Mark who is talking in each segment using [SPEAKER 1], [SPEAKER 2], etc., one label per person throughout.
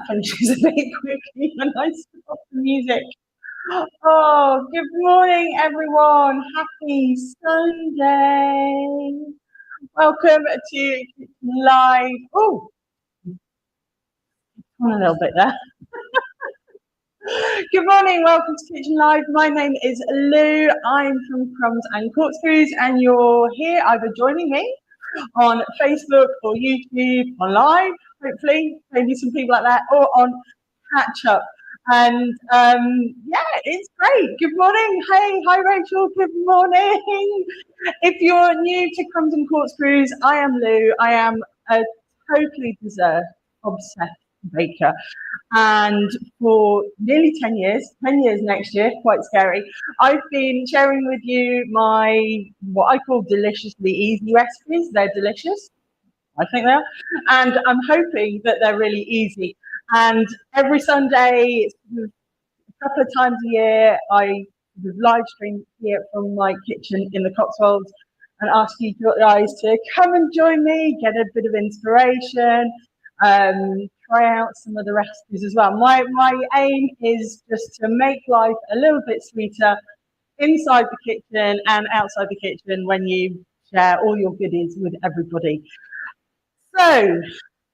[SPEAKER 1] that finishes a bit quickly when I stop the music. Oh, good morning, everyone. Happy Sunday. Welcome to Live. Oh, on a little bit there. Good morning, welcome to Kitchen Live. My name is Lou. I'm from Crumbs and Corkscrews, and you're here either joining me on Facebook or YouTube, on live, hopefully, maybe some people like that, or on catch up. And yeah, it's great. Good morning. Hey, hi Rachel. Good morning. If you're new to Crumbs and Corkscrews, I am Lou. I am a totally dessert obsessed baker, and for nearly 10 years next year, quite scary, I've been sharing with you my what I call deliciously easy recipes. They're delicious, I think they are, and I'm hoping that they're really easy. And every Sunday, a couple of times a year, I live stream here from my kitchen in the Cotswolds and ask you guys to come and join me, get a bit of inspiration, try out some of the recipes as well. My aim is just to make life a little bit sweeter inside the kitchen and outside the kitchen when you share all your goodies with everybody. So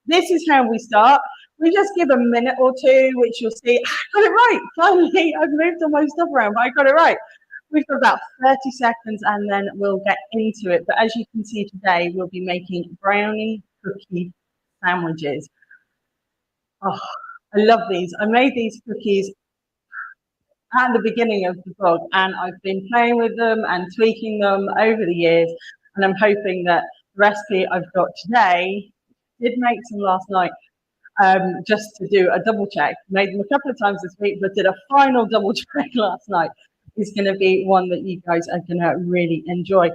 [SPEAKER 1] this is how we start. We just give a minute or two, which you'll see. I got it right. Finally, I've moved all my stuff around, but I got it right. We've got about 30 seconds and then we'll get into it. But as you can see today, we'll be making brownie cookie sandwiches. Oh, I love these. I made these cookies at the beginning of the vlog, and I've been playing with them and tweaking them over the years. And I'm hoping that the recipe I've got today, did make some last night, just to do a double check. Made them a couple of times this week, but did a final double check last night. Is going to be one that you guys are going to really enjoy.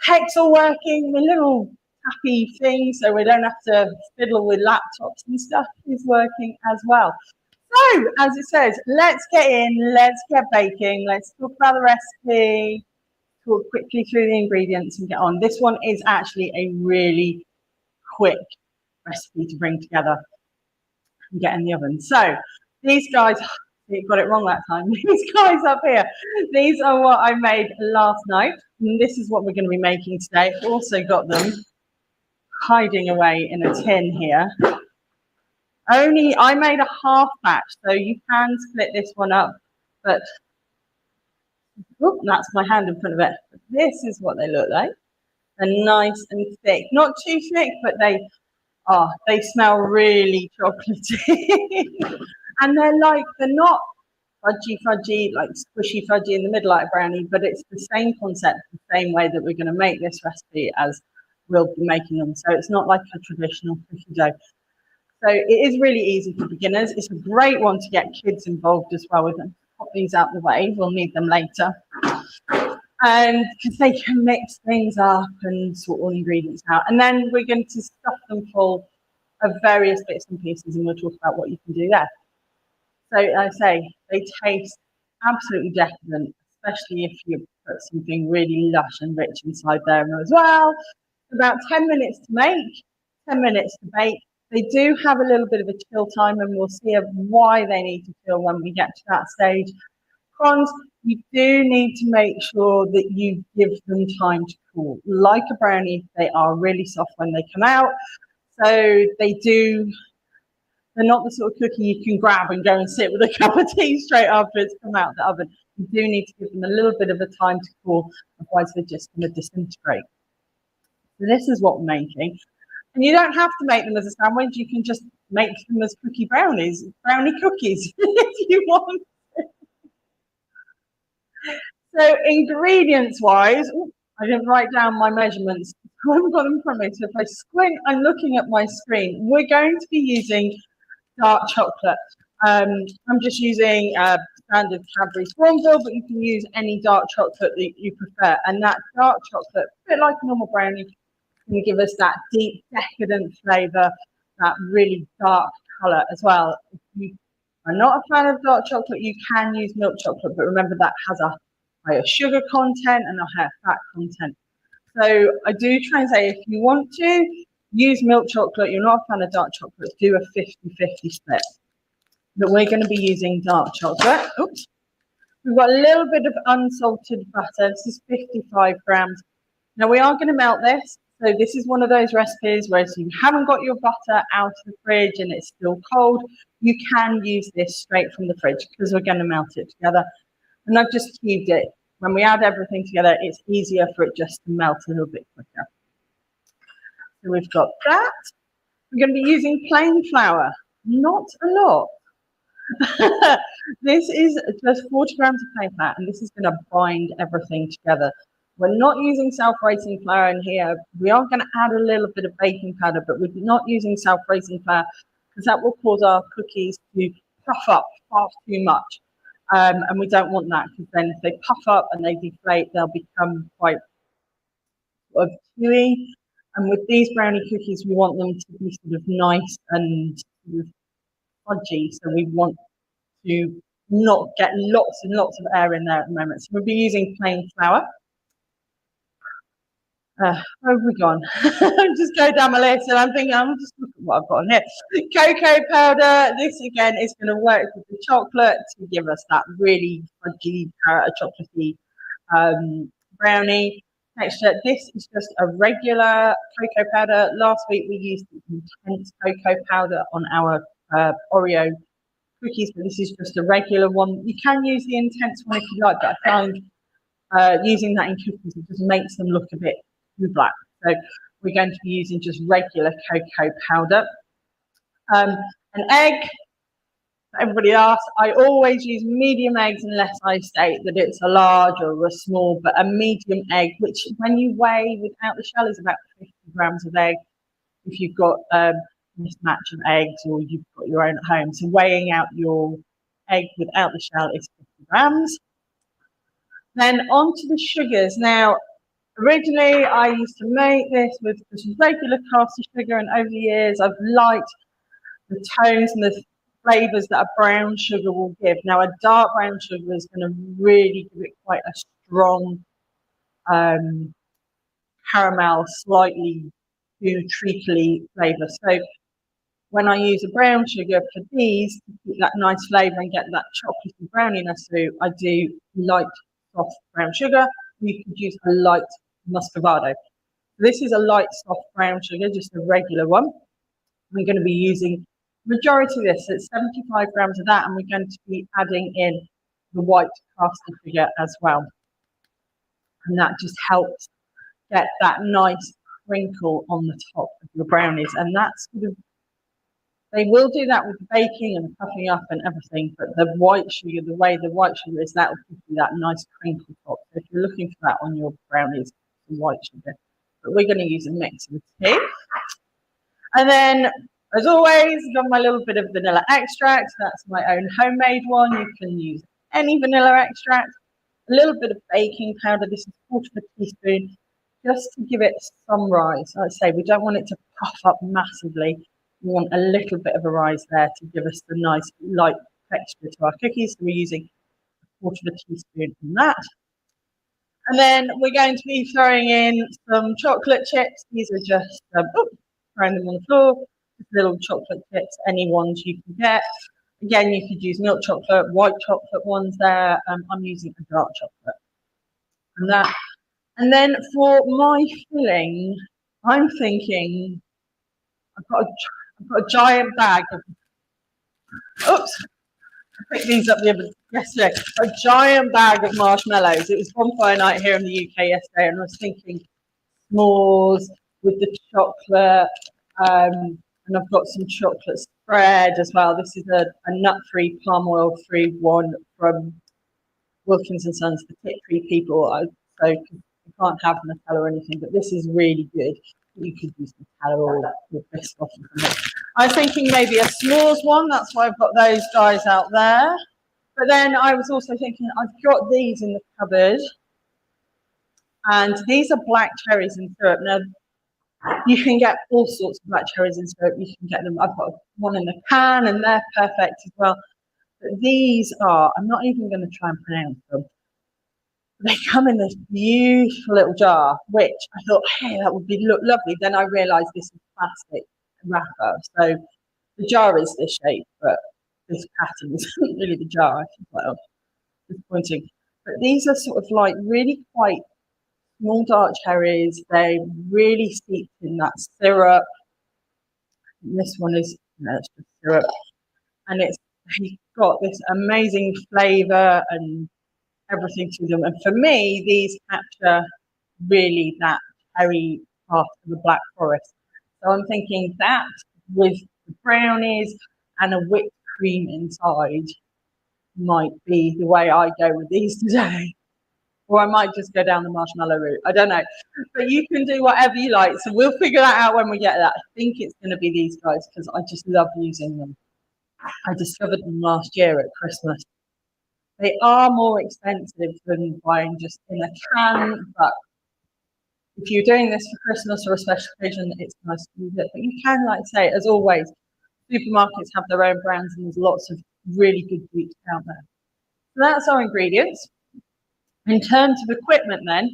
[SPEAKER 1] Tech's all working, the little happy thing, so we don't have to fiddle with laptops and stuff, is working as well. So, as it says, let's get in, let's get baking, let's talk about the recipe, talk quickly through the ingredients and get on. This one is actually a really quick recipe to bring together and get in the oven. So, these guys, you got it wrong that time. These guys up here, these are what I made last night, and this is what we're going to be making today. Also got them hiding away in a tin here. I made a half batch, so you can split this one up, but that's my hand in front of it. This is what they look like. They're nice and thick, not too thick, but they smell really chocolatey. And they're not fudgy, like squishy fudgy in the middle like a brownie, but it's the same concept, the same way that we're going to make this recipe as we'll be making them. So it's not like a traditional cookie dough. So it is really easy for beginners. It's a great one to get kids involved as well with them. Pop these out the way. We'll need them later. And because they can mix things up and sort all the ingredients out. And then we're going to stuff them full of various bits and pieces, and we'll talk about what you can do there. So I say they taste absolutely decadent, especially if you put something really lush and rich inside there as well. About 10 minutes to make, 10 minutes to bake. They do have a little bit of a chill time, and we'll see why they need to chill when we get to that stage. Cons, you do need to make sure that you give them time to cool. Like a brownie, they are really soft when they come out. So they're not the sort of cookie you can grab and go and sit with a cup of tea straight after it's come out of the oven. You do need to give them a little bit of a time to cool, otherwise they're just going to disintegrate. So this is what we're making. And you don't have to make them as a sandwich. You can just make them as brownie cookies, if you want. So ingredients-wise, I didn't write down my measurements. I haven't got them in front of me. So if I squint, I'm looking at my screen. We're going to be using dark chocolate. I'm just using standard Cadbury Swanville, but you can use any dark chocolate that you prefer. And that dark chocolate, a bit like a normal brownie, can give us that deep, decadent flavour, that really dark colour as well. If you are not a fan of dark chocolate, you can use milk chocolate, but remember that has a higher sugar content and a higher fat content. So I do try and say, if you want to, use milk chocolate, you're not a fan of dark chocolate, do a 50-50 split. But we're going to be using dark chocolate. Oops. We've got a little bit of unsalted butter. This is 55 grams. Now we are going to melt this. So this is one of those recipes where if you haven't got your butter out of the fridge and it's still cold, you can use this straight from the fridge because we're going to melt it together. And I've just cubed it. When we add everything together, it's easier for it just to melt a little bit quicker. So we've got that. We're going to be using plain flour, not a lot. This is just 40 grams of plain flour, and this is going to bind everything together. We're not using self-raising flour in here. We are going to add a little bit of baking powder, but we're not using self-raising flour because that will cause our cookies to puff up far too much. And we don't want that because then if they puff up and they deflate, they'll become quite sort of chewy. And with these brownie cookies, we want them to be sort of nice and sort of fudgy. So we want to not get lots and lots of air in there at the moment. So we'll be using plain flour. Where have we gone? Just go down my list and I'm thinking, I'm just looking at what I've got on here. Cocoa powder. This again is going to work with the chocolate to give us that really fudgy, chocolatey brownie texture. This is just a regular cocoa powder. Last week we used intense cocoa powder on our Oreo cookies, but this is just a regular one. You can use the intense one if you like, but I find using that in cookies, it just makes them look a bit too black. So we're going to be using just regular cocoa powder. An egg. Everybody asks, I always use medium eggs unless I state that it's a large or a small, but a medium egg, which when you weigh without the shell is about 50 grams of egg. If you've got mismatch of eggs or you've got your own at home. So weighing out your egg without the shell is 50 grams. Then onto the sugars. Now, originally I used to make this with just regular caster sugar, and over the years I've liked the tones and the flavors that a brown sugar will give. Now, a dark brown sugar is going to really give it quite a strong caramel, slightly treacly flavor. So when I use a brown sugar for these to keep that nice flavor and get that chocolatey browniness through, I do light soft brown sugar. You could use a light muscovado. This is a light soft brown sugar, just a regular one. We're going to be using majority of this, so it's 75 grams of that, and we're going to be adding in the white caster sugar as well. And that just helps get that nice crinkle on the top of your brownies. And that's sort of, they will do that with the baking and puffing up and everything, but the white sugar, the way the white sugar is, that will give you that nice crinkle top. So if you're looking for that on your brownies, the white sugar. But we're going to use a mix of the two. And then, as always, I've got my little bit of vanilla extract. That's my own homemade one. You can use any vanilla extract. A little bit of baking powder. This is a quarter of a teaspoon, just to give it some rise. Like I say, we don't want it to puff up massively. We want a little bit of a rise there to give us the nice light texture to our cookies. So we're using a quarter of a teaspoon from that. And then we're going to be throwing in some chocolate chips. These are just, throwing them on the floor. Just little chocolate chips, any ones you can get. Again, you could use milk chocolate, white chocolate ones there. I'm using a dark chocolate. And that. And then for my filling, I'm thinking I've got a giant bag of, oops, I picked these up yesterday, a giant bag of marshmallows. It was bonfire night here in the UK yesterday, and I was thinking s'mores with the chocolate, and I've got some chocolate spread as well. This is a nut-free, palm oil-free one from Wilkins and Sons, the tip-free people. So you can't have Nutella or anything, but this is really good. You could use Nutella or biscuit. I was thinking maybe a s'mores one. That's why I've got those guys out there. But then I was also thinking I've got these in the cupboard, and these are black cherries in syrup. Now, you can get all sorts of black cherries in syrup. You can get them. I've got one in the can, and they're perfect as well. But these are, I'm not even going to try and pronounce them. They come in this beautiful little jar, which I thought, hey, that would look lovely. Then I realised this is plastic wrapper. So the jar is this shape, but this pattern isn't really the jar. I think well, disappointing. But these are sort of like really quite small dark cherries. They're really steeped in that syrup. And this one is, it's just syrup. And it's got this amazing flavour and everything to them. And for me, these capture really that cherry part of the Black Forest. So I'm thinking that with the brownies and a whipped cream inside might be the way I go with these today. Or I might just go down the marshmallow route. I don't know. But you can do whatever you like. So we'll figure that out when we get that. I think it's going to be these guys because I just love using them. I discovered them last year at Christmas. They are more expensive than buying just in a can, but if you're doing this for Christmas or a special occasion, it's nice to use it. But you can, like I say, as always, supermarkets have their own brands and there's lots of really good dupes out there. So that's our ingredients. In terms of equipment then,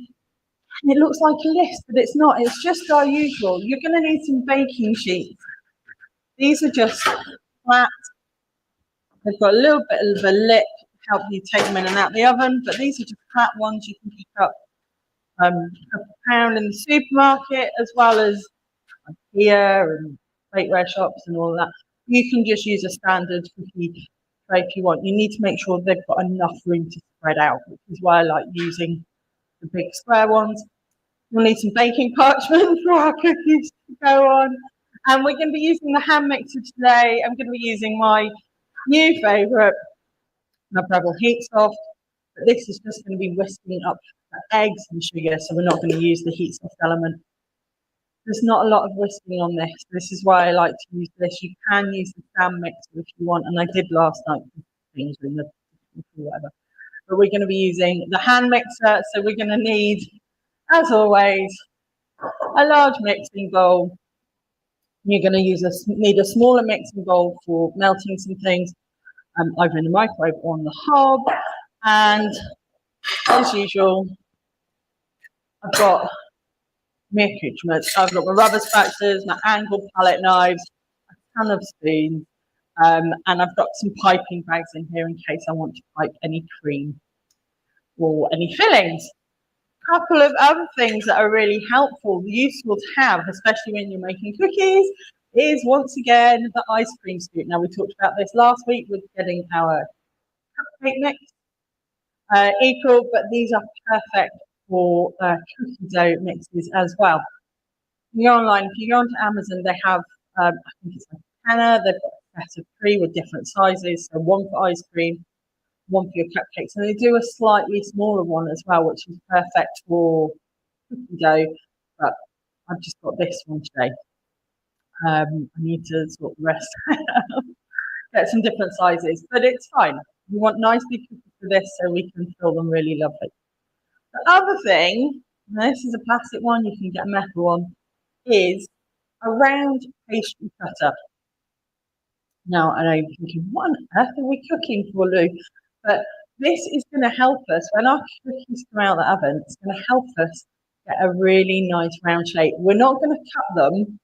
[SPEAKER 1] it looks like a list, but it's not. It's just our usual. You're going to need some baking sheets. These are just flat. They've got a little bit of a lip to help you take them in and out the oven, but these are just flat ones you can pick up a pound in the supermarket, as well as IKEA and bakeware shops and all that. You can just use a standard cookie tray if you want. You need to make sure they've got enough room to spread out, which is why I like using the big square ones. We'll need some baking parchment for our cookies to go on. And we're going to be using the hand mixer today. I'm going to be using my new favourite, my Breville Heat Soft. But this is just going to be whisking up eggs and sugar, so we're not going to use the heat soft element. There's not a lot of whisking on this. This is why I like to use this. You can use the stand mixer if you want, and I did last night. Things in the whatever. But we're going to be using the hand mixer, so we're going to need, as always, a large mixing bowl. You're going to need a smaller mixing bowl for melting some things, either in the microwave or on the hob. And as usual, I've got my accoutrements. I've got my rubber spatulas, my angled palette knives, a ton of spoons, and I've got some piping bags in here in case I want to pipe any cream or any fillings. A couple of other things that are really helpful, useful to have, especially when you're making cookies, is once again the ice cream scoop. Now we talked about this last week with getting our cupcake mix equal, but these are perfect for cookie dough mixes as well. You're online, if you go onto Amazon, they have, I think it's like a canner, they've got a set of 3 with different sizes, so one for ice cream, one for your cupcakes, and they do a slightly smaller one as well, which is perfect for cookie dough, but I've just got this one today. I need to sort the rest out, get some different sizes, but it's fine. We want nice big cookies for this so we can fill them really lovely. The other thing, and this is a plastic one, you can get a metal one, is a round pastry cutter. Now, I know you're thinking, what on earth are we cooking for, Lou? But this is going to help us, when our cookies come out of the oven, it's going to help us get a really nice round shape. We're not going to cut them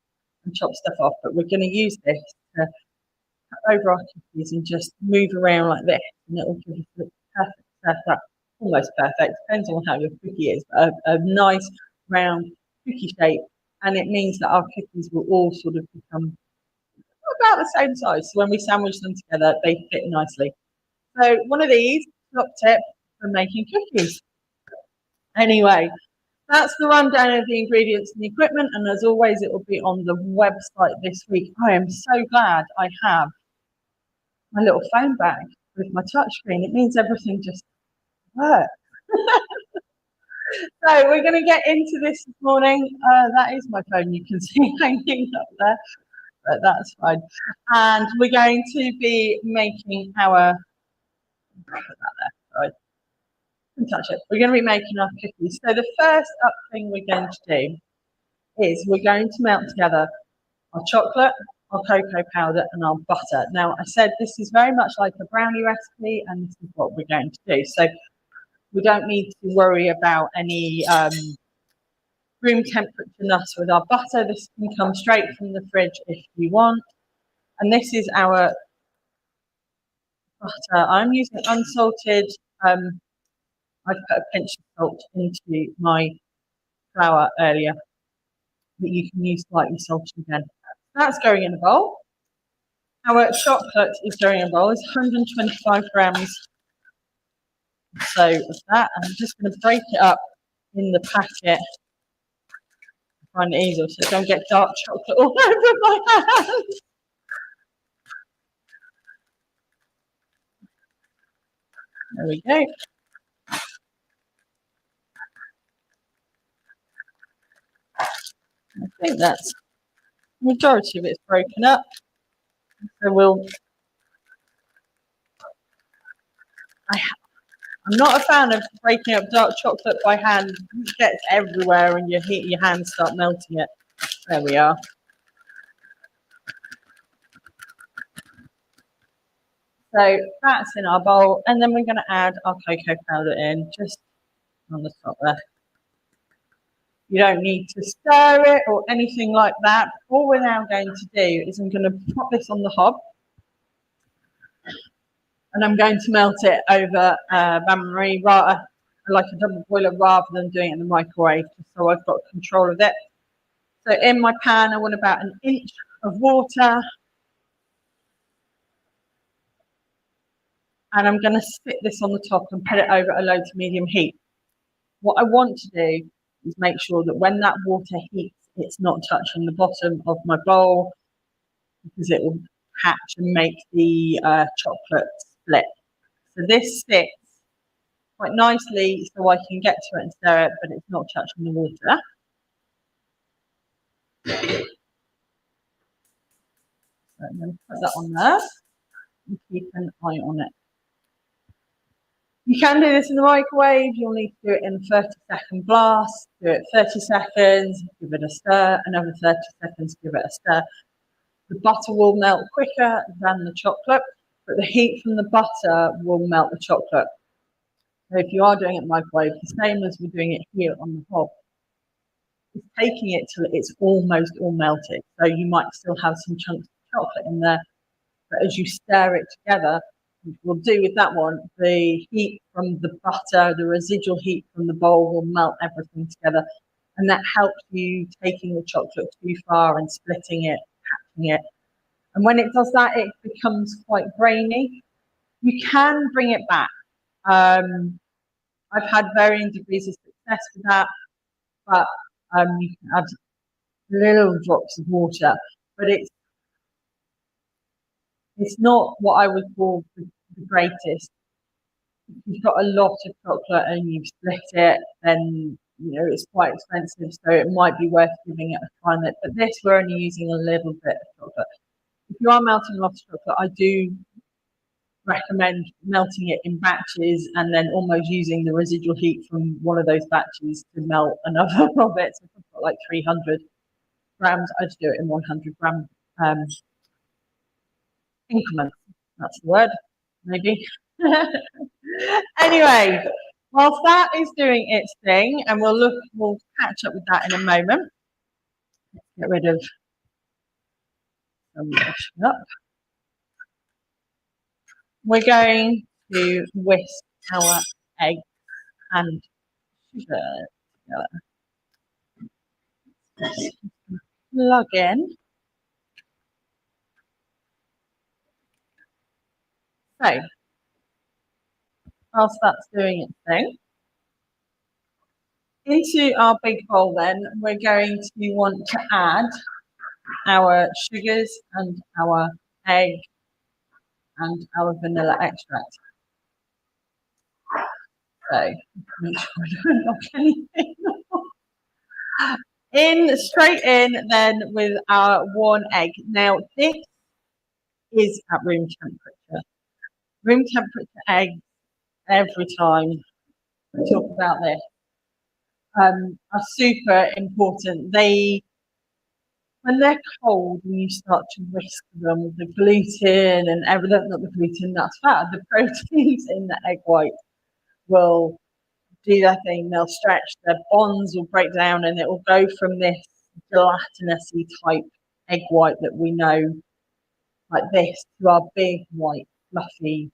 [SPEAKER 1] and chop stuff off, but we're going to use this to cut over our cookies and just move around like this, and it will give us the perfect, almost perfect, depends on how your cookie is, but a nice round cookie shape, and it means that our cookies will all sort of become about the same size. So when we sandwich them together, they fit nicely. So one of these, top tip for making cookies. Anyway, that's the rundown of the ingredients and the equipment, and as always, it will be on the website this week. I am so glad I have my little phone bag with my touchscreen. It means everything just works. So we're going to get into this morning. That is my phone, you can see hanging up there, but that's fine. And we're going to be making our, put that there, sorry, don't touch it. We're going to be making our cookies. So the first up thing we're going to do is we're going to melt together our chocolate, our cocoa powder, and our butter. Now, I said this is very much like a brownie recipe, and this is what we're going to do. So We don't need to worry about any room temperature nuts with our butter. This can come straight from the fridge if you want. And this is our butter. I'm using unsalted. I've put a pinch of salt into my flour earlier, but you can use slightly salted again. That's going in a bowl. Our chocolate is going in a bowl. It's 125 grams so of that. And I'm just going to break it up in the packet. I find it easier so don't get dark chocolate all over my hands. There we go. I think that's the majority of it's broken up. So I'm not a fan of breaking up dark chocolate by hand. It gets everywhere and your hands start melting it. There we are. So that's in our bowl, and then we're going to add our cocoa powder in just on the top there. You don't need to stir it or anything like that. All we're now going to do is I'm going to pop this on the hob, and I'm going to melt it over bain-marie, like a double boiler, rather than doing it in the microwave, just so I've got control of it. So in my pan, I want about an inch of water. And I'm going to stick this on the top and put it over a low to medium heat. What I want to do is make sure that when that water heats, it's not touching the bottom of my bowl, because it will hatch and make the chocolate split. So this sits quite nicely so I can get to it and stir it, but it's not touching the water. So I'm going to put that on there and keep an eye on it. You can do this in the microwave. You'll need to do it in a 30-second blast. Do it 30 seconds, give it a stir, another 30 seconds, give it a stir. The butter will melt quicker than the chocolate, but the heat from the butter will melt the chocolate. So if you are doing it in the microwave, the same as we're doing it here on the hob, it's taking it till it's almost all melted. So you might still have some chunks of chocolate in there, but as you stir it together, which we'll do with that one, the heat from the butter, the residual heat from the bowl will melt everything together. And that helps you taking the chocolate too far and splitting it, hatching it. And when it does that, it becomes quite grainy. You can bring it back. I've had varying degrees of success with that, but you can add little drops of water, but it's not what I would call the greatest. If you've got a lot of chocolate and you've split it, then it's quite expensive, so it might be worth giving it a try. But this, we're only using a little bit of chocolate. If you are melting a lot of chocolate, I do recommend melting it in batches and then almost using the residual heat from one of those batches to melt another of it. So if I've got like 300 grams, I just do it in 100-gram increments. That's the word, maybe. Anyway, whilst that is doing its thing, and we'll catch up with that in a moment. Let's get rid of some washing up. We're going to whisk our egg and sugar together. Plug in. So, whilst that's doing its thing, into our big bowl then, we're going to want to add our sugars and our egg and our vanilla extract. So, make sure I don't knock anything off. Straight in then with our one egg. Now, this is at room temperature. Room temperature eggs, every time we talk about this, are super important. When they're cold and you start to whisk them, the gluten and everything, not the gluten, that's fat, the proteins in the egg white will do their thing, they'll stretch, their bonds will break down, and it will go from this gelatinousy type egg white that we know like this to our big white fluffy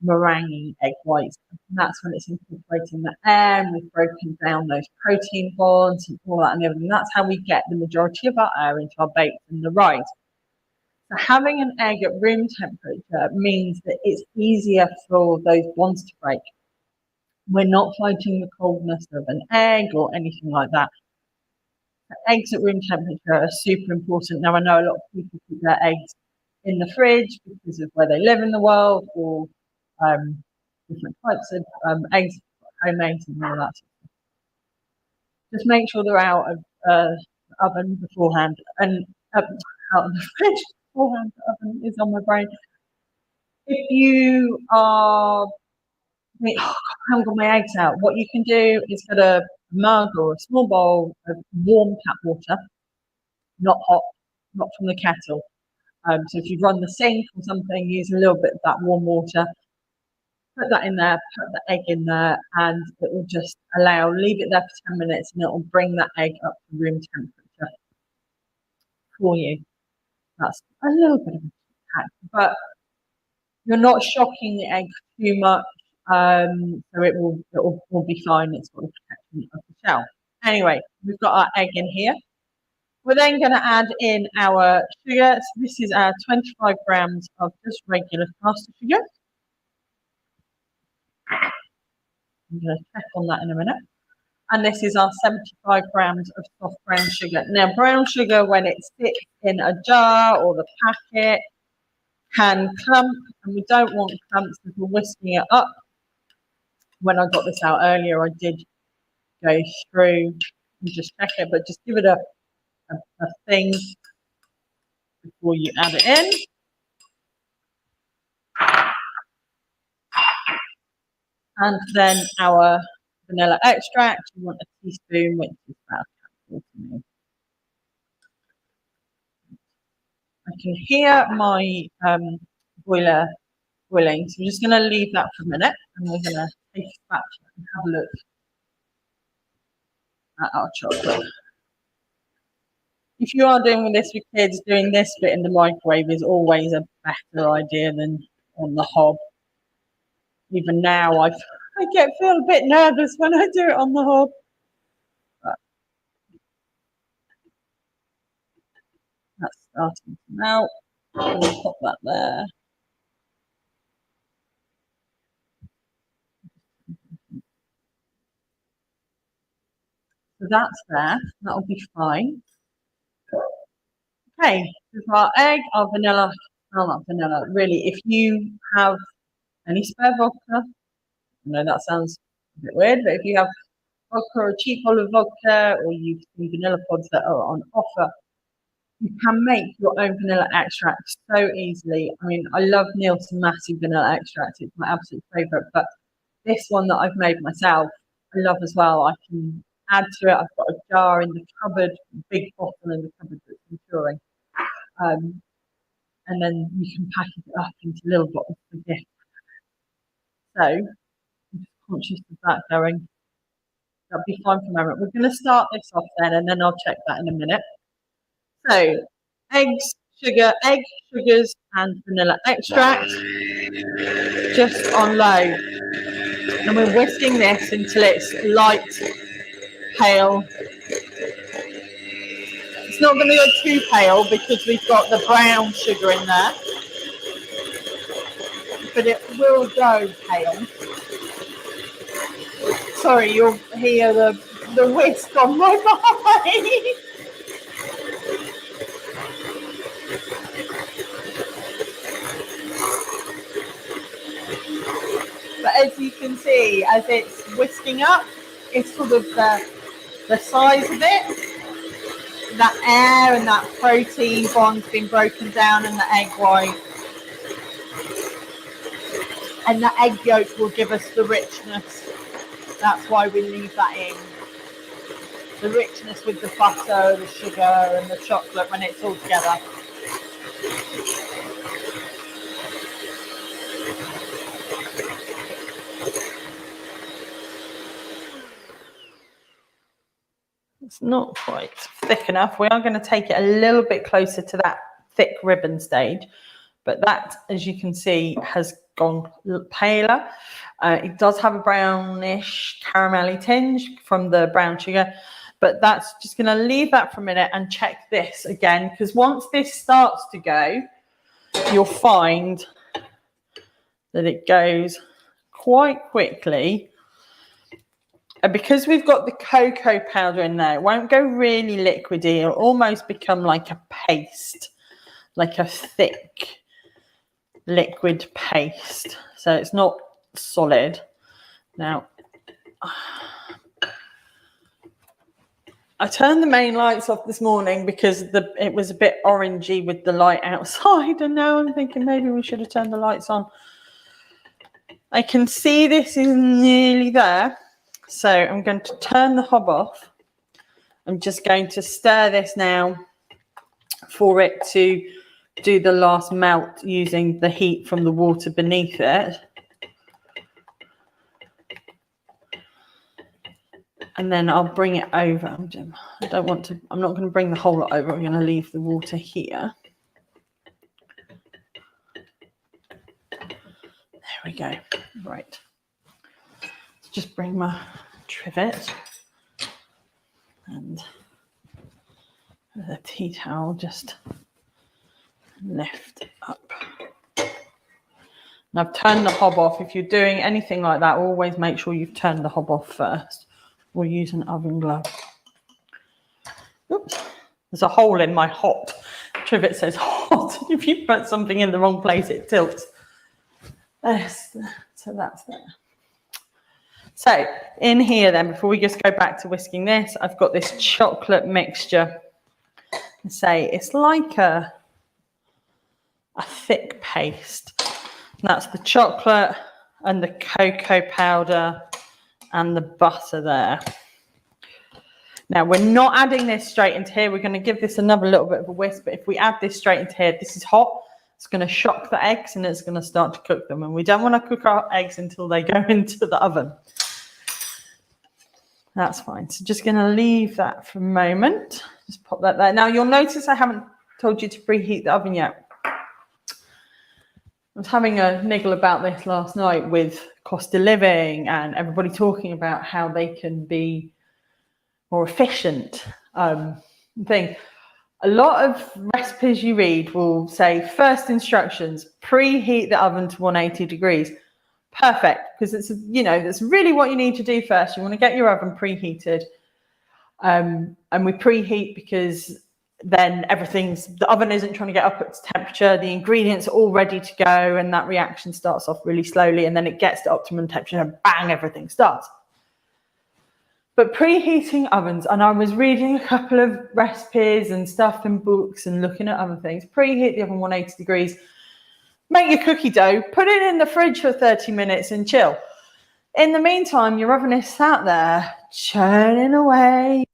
[SPEAKER 1] meringue egg whites. And that's when it's incorporating the air, and we've broken down those protein bonds and all that and everything. That's how we get the majority of our air into our bakes and the rice. So having an egg at room temperature means that it's easier for those bonds to break. We're not fighting the coldness of an egg or anything like that. So eggs at room temperature are super important. Now, I know a lot of people keep their eggs in the fridge because of where they live in the world, or different types of eggs, homemade and all that. Just make sure they're out of the oven beforehand, and out of the fridge beforehand. The oven is on my brain. If you are I haven't got my eggs out, what you can do is get a mug or a small bowl of warm tap water, not hot, not from the kettle. So if you run the sink or something, use a little bit of that warm water, put that in there, put the egg in there, and it will just leave it there for 10 minutes, and it will bring that egg up to room temperature for you. That's a little bit of a hack, but you're not shocking the egg too much, so it will be fine. It's got the protection of the shell. Anyway, we've got our egg in here. We're then going to add in our sugar. So this is our 25 grams of just regular caster sugar. I'm going to check on that in a minute. And this is our 75 grams of soft brown sugar. Now, brown sugar, when it sits in a jar or the packet, can clump, and we don't want clumps because we're whisking it up. When I got this out earlier, I did go through and just check it, but just give it a thing before you add it in. And then our vanilla extract, you want a teaspoon, which is about a me. I can hear my boiler boiling, so we're just going to leave that for a minute, and we're going to take a spatula and have a look at our chocolate. If you are doing this with kids, doing this bit in the microwave is always a better idea than on the hob. Even now, I feel a bit nervous when I do it on the hob. But that's starting to melt. We'll pop that there. So that's there. That'll be fine. Okay, we've got our egg, our vanilla. Well, not vanilla, really. If you have any spare vodka, I know that sounds a bit weird, but if you have vodka or cheap olive vodka, or you've seen vanilla pods that are on offer, you can make your own vanilla extract so easily. I mean, I love Nielsen Massive vanilla extract. It's my absolute favourite, but this one that I've made myself, I love as well. I can add to it. I've got a jar in the cupboard, a big bottle in the cupboard that's maturing. And then you can package it up into little bottles for gift. So, I'm just conscious of that going. That'll be fine for a moment. We're going to start this off then, and then I'll check that in a minute. So, eggs, sugars, and vanilla extract, just on low. And we're whisking this until it's light, pale. It's not going to go too pale because we've got the brown sugar in there, but it will go pale. Sorry, you'll hear the whisk on my mind. But as you can see, as it's whisking up, it's sort of the size of it. That air and that protein bond's been broken down in the egg white. And the egg yolk will give us the richness. That's why we leave that in. The richness with the butter, the sugar and the chocolate when it's all together. It's not quite thick enough. We are going to take it a little bit closer to that thick ribbon stage, but that, as you can see, has gone paler. It does have a brownish caramelly tinge from the brown sugar, but that's just going to leave that for a minute and check this again, because once this starts to go, you'll find that it goes quite quickly. And because we've got the cocoa powder in there, it won't go really liquidy. It'll almost become like a paste, like a thick liquid paste. So it's not solid. Now, I turned the main lights off this morning because it was a bit orangey with the light outside, and now I'm thinking maybe we should have turned the lights on. I can see this is nearly there. So I'm going to turn the hob off. I'm just going to stir this now for it to do the last melt using the heat from the water beneath it. And then I'll bring it over. I'm not going to bring the whole lot over. I'm going to leave the water here. There we go. Right. Just bring my trivet and the tea towel, just lift up. And I've turned the hob off. If you're doing anything like that, always make sure you've turned the hob off first, or use an oven glove. Oops, there's a hole in my hot. Trivet says hot. If you put something in the wrong place, it tilts. So that's there. So in here then, before we just go back to whisking this, I've got this chocolate mixture. It's like a thick paste. And that's the chocolate and the cocoa powder and the butter there. Now, we're not adding this straight into here. We're going to give this another little bit of a whisk, but if we add this straight into here, this is hot. It's going to shock the eggs and it's going to start to cook them. And we don't want to cook our eggs until they go into the oven. That's fine. So just going to leave that for a moment. Just pop that there. Now, you'll notice I haven't told you to preheat the oven yet. I was having a niggle about this last night with cost of living and everybody talking about how they can be more efficient. Thing. A lot of recipes you read will say first instructions, preheat the oven to 180 degrees. Perfect, because it's, that's really what you need to do first. You want to get your oven preheated. And we preheat because then the oven isn't trying to get up at temperature. The ingredients are all ready to go, and that reaction starts off really slowly, and then it gets to optimum temperature and bang, everything starts. But preheating ovens, and I was reading a couple of recipes and stuff in books and looking at other things. Preheat the oven 180 degrees. Make your cookie dough, put it in the fridge for 30 minutes and chill. In the meantime, your oven is sat there churning away.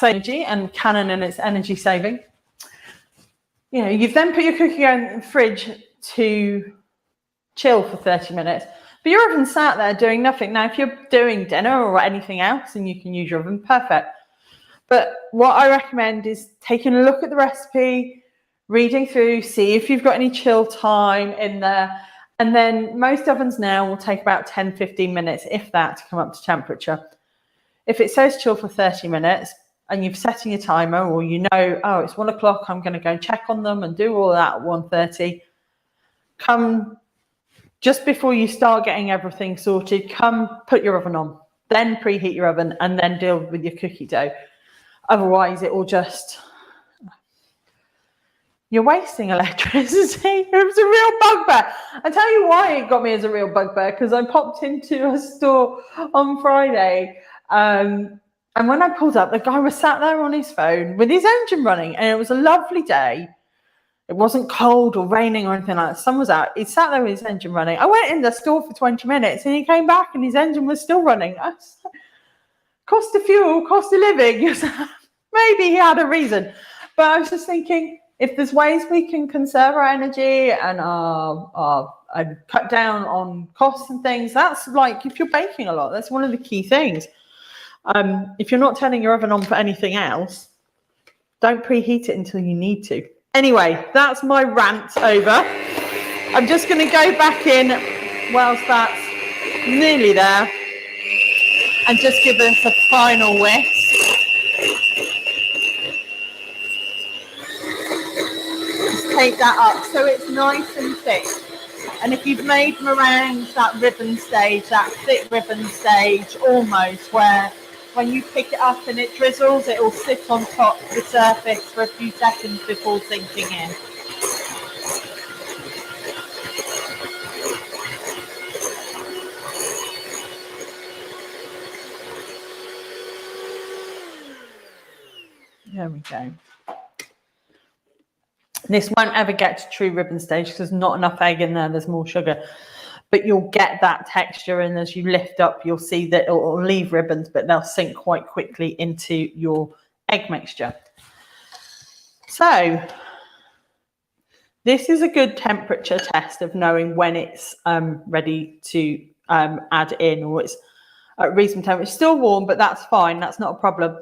[SPEAKER 1] Energy and Canon and its energy saving. You've then put your cookie dough in the fridge to chill for 30 minutes, but your oven sat there doing nothing. Now, if you're doing dinner or anything else and you can use your oven, perfect. But what I recommend is taking a look at the recipe, reading through, see if you've got any chill time in there. And then most ovens now will take about 10-15 minutes, if that, to come up to temperature. If it says chill for 30 minutes and you've set your timer, or it's 1 o'clock, I'm going to go and check on them and do all that at 1:30, come just before you start getting everything sorted, come put your oven on, then preheat your oven, and then deal with your cookie dough. Otherwise, it will you're wasting electricity. It was a real bugbear. I tell you why it got me as a real bugbear, because I popped into a store on Friday, and when I pulled up, the guy was sat there on his phone with his engine running, and it was a lovely day. It wasn't cold or raining or anything like that. The sun was out. He sat there with his engine running. I went in the store for 20 minutes and he came back and his engine was still running. Cost of fuel, cost of living. Maybe he had a reason. But I was just thinking, if there's ways we can conserve our energy and cut down on costs and things, that's like if you're baking a lot, that's one of the key things. If you're not turning your oven on for anything else, don't preheat it until you need to. Anyway, that's my rant over. I'm just going to go back in whilst that's nearly there and just give us a final whisk. Just take that up so it's nice and thick. And if you've made meringues, that ribbon stage, that thick ribbon stage, almost where when you pick it up and it drizzles, it will sit on top of the surface for a few seconds before sinking in. There we go. This won't ever get to true ribbon stage because there's not enough egg in there, there's more sugar. But you'll get that texture, and as you lift up, you'll see that it'll leave ribbons, but they'll sink quite quickly into your egg mixture. So this is a good temperature test of knowing when it's ready to add in, or it's at reasonable temperature. It's still warm, but that's fine. That's not a problem.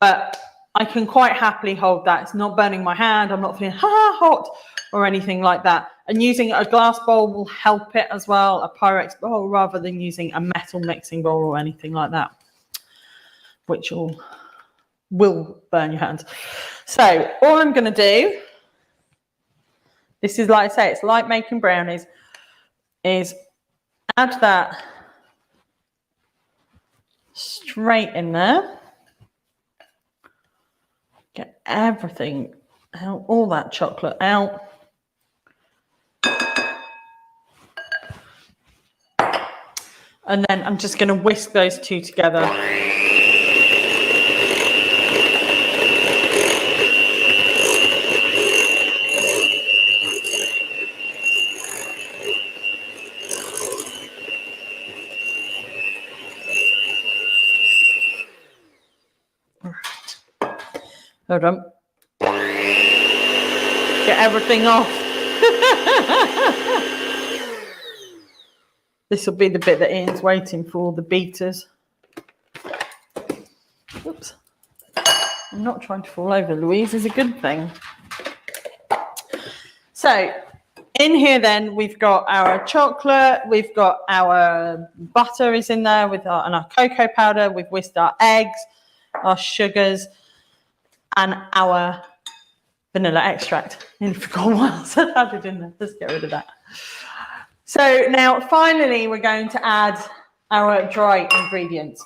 [SPEAKER 1] But I can quite happily hold that. It's not burning my hand. I'm not feeling hot or anything like that. And using a glass bowl will help it as well, a Pyrex bowl, rather than using a metal mixing bowl or anything like that, which will burn your hands. So all I'm going to do, this is like I say, it's like making brownies, is add that straight in there. Get everything out, all that chocolate out. And then I'm just going to whisk those two together. Hold on. Get everything off. This will be the bit that Ian's waiting for, the beaters. Oops. I'm not trying to fall over, Louise, is a good thing. So in here then, we've got our chocolate, we've got our butter is in there and our cocoa powder, we've whisked our eggs, our sugars, and our vanilla extract. I forgot what else I added in there. Let's get rid of that. So now finally we're going to add our dry ingredients.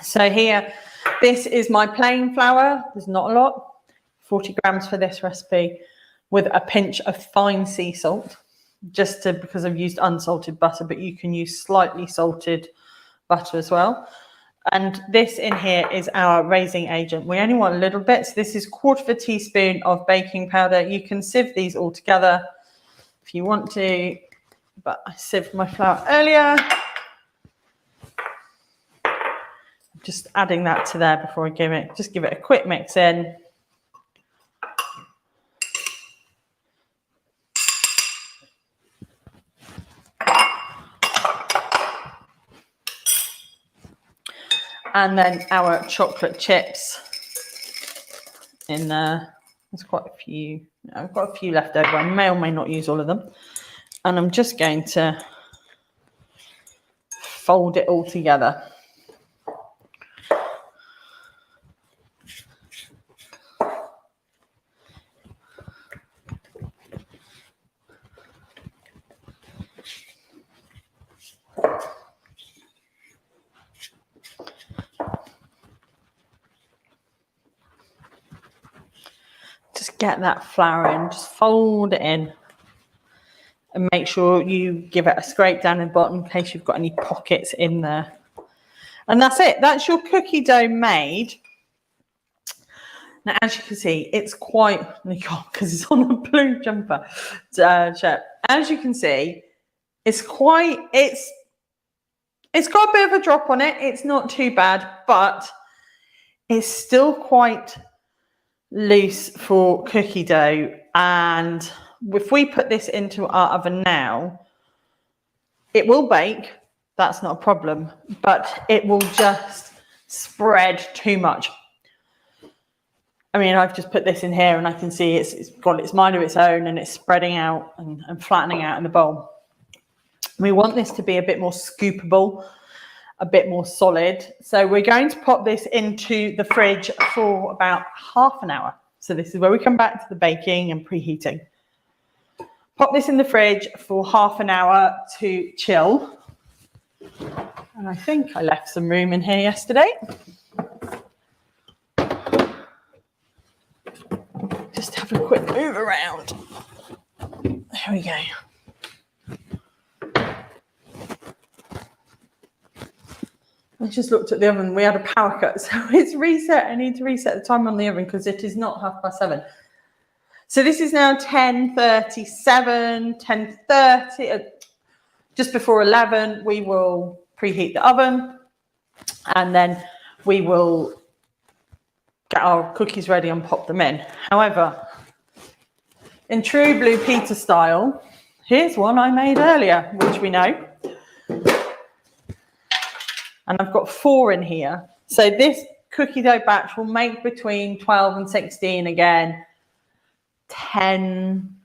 [SPEAKER 1] So here, this is my plain flour. There's not a lot, 40 grams for this recipe, with a pinch of fine sea salt, because I've used unsalted butter, but you can use slightly salted butter as well. And this in here is our raising agent. We only want a little bit. So this is 1/4 teaspoon of baking powder. You can sieve these all together if you want to, but I sieved my flour earlier. Just adding that to there before I give it a quick mix in. And then our chocolate chips in there. There's quite a few. I've got a few left over. I may or may not use all of them. And I'm just going to fold it all together. Just get that flour in, just fold it in, and make sure you give it a scrape down in the bottom in case you've got any pockets in there. And that's it. That's your cookie dough made. Now, as you can see, it's quite, because it's on a blue jumper shirt. As you can see, it's got a bit of a drop on it. It's not too bad, but it's still quite loose for cookie dough. And if we put this into our oven now, it will bake. That's not a problem, but it will just spread too much. I mean, I've just put this in here and I can see it's got its mind of its own and it's spreading out and flattening out in the bowl. We want this to be a bit more scoopable, a bit more solid. So we're going to pop this into the fridge for about half an hour. So this is where we come back to the baking and preheating. Pop this in the fridge for half an hour to chill. And I think I left some room in here yesterday. Just have a quick move around. There we go. I just looked at the oven. We had a power cut, so it's reset. I need to reset the time on the oven because it is not 7:30. So this is now 10:37, 10:30. Just before 11, we will preheat the oven, and then we will get our cookies ready and pop them in. However, in true Blue Peter style, here's one I made earlier, which we know. And I've got 4 in here. So this cookie dough batch will make between 12 and 16 again, 10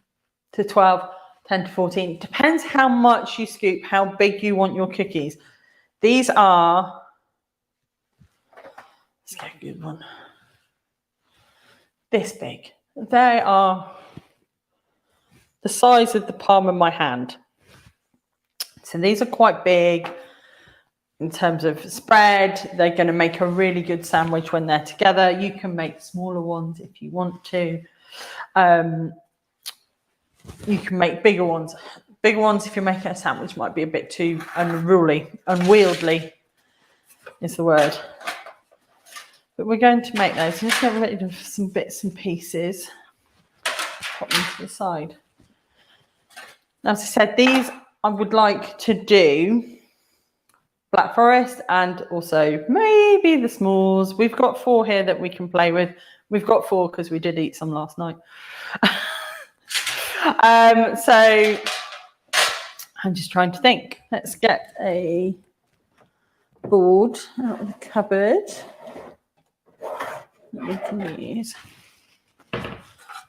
[SPEAKER 1] to 12, 10 to 14. Depends how much you scoop, how big you want your cookies. These are, let's get a good one. This big. They are the size of the palm of my hand. So these are quite big in terms of spread. They're going to make a really good sandwich when they're together. You can make smaller ones if you want to. You can make bigger ones. Bigger ones, if you're making a sandwich, might be a bit too unwieldy is the word. But we're going to make those. I'm just going to get rid of some bits and pieces. Pop them to the side. Now, as I said, these I would like to do Black Forest and also maybe the s'mores. We've got 4 here that we can play with. We've got 4 because we did eat some last night. So I'm just trying to think. Let's get a board out of the cupboard that we can use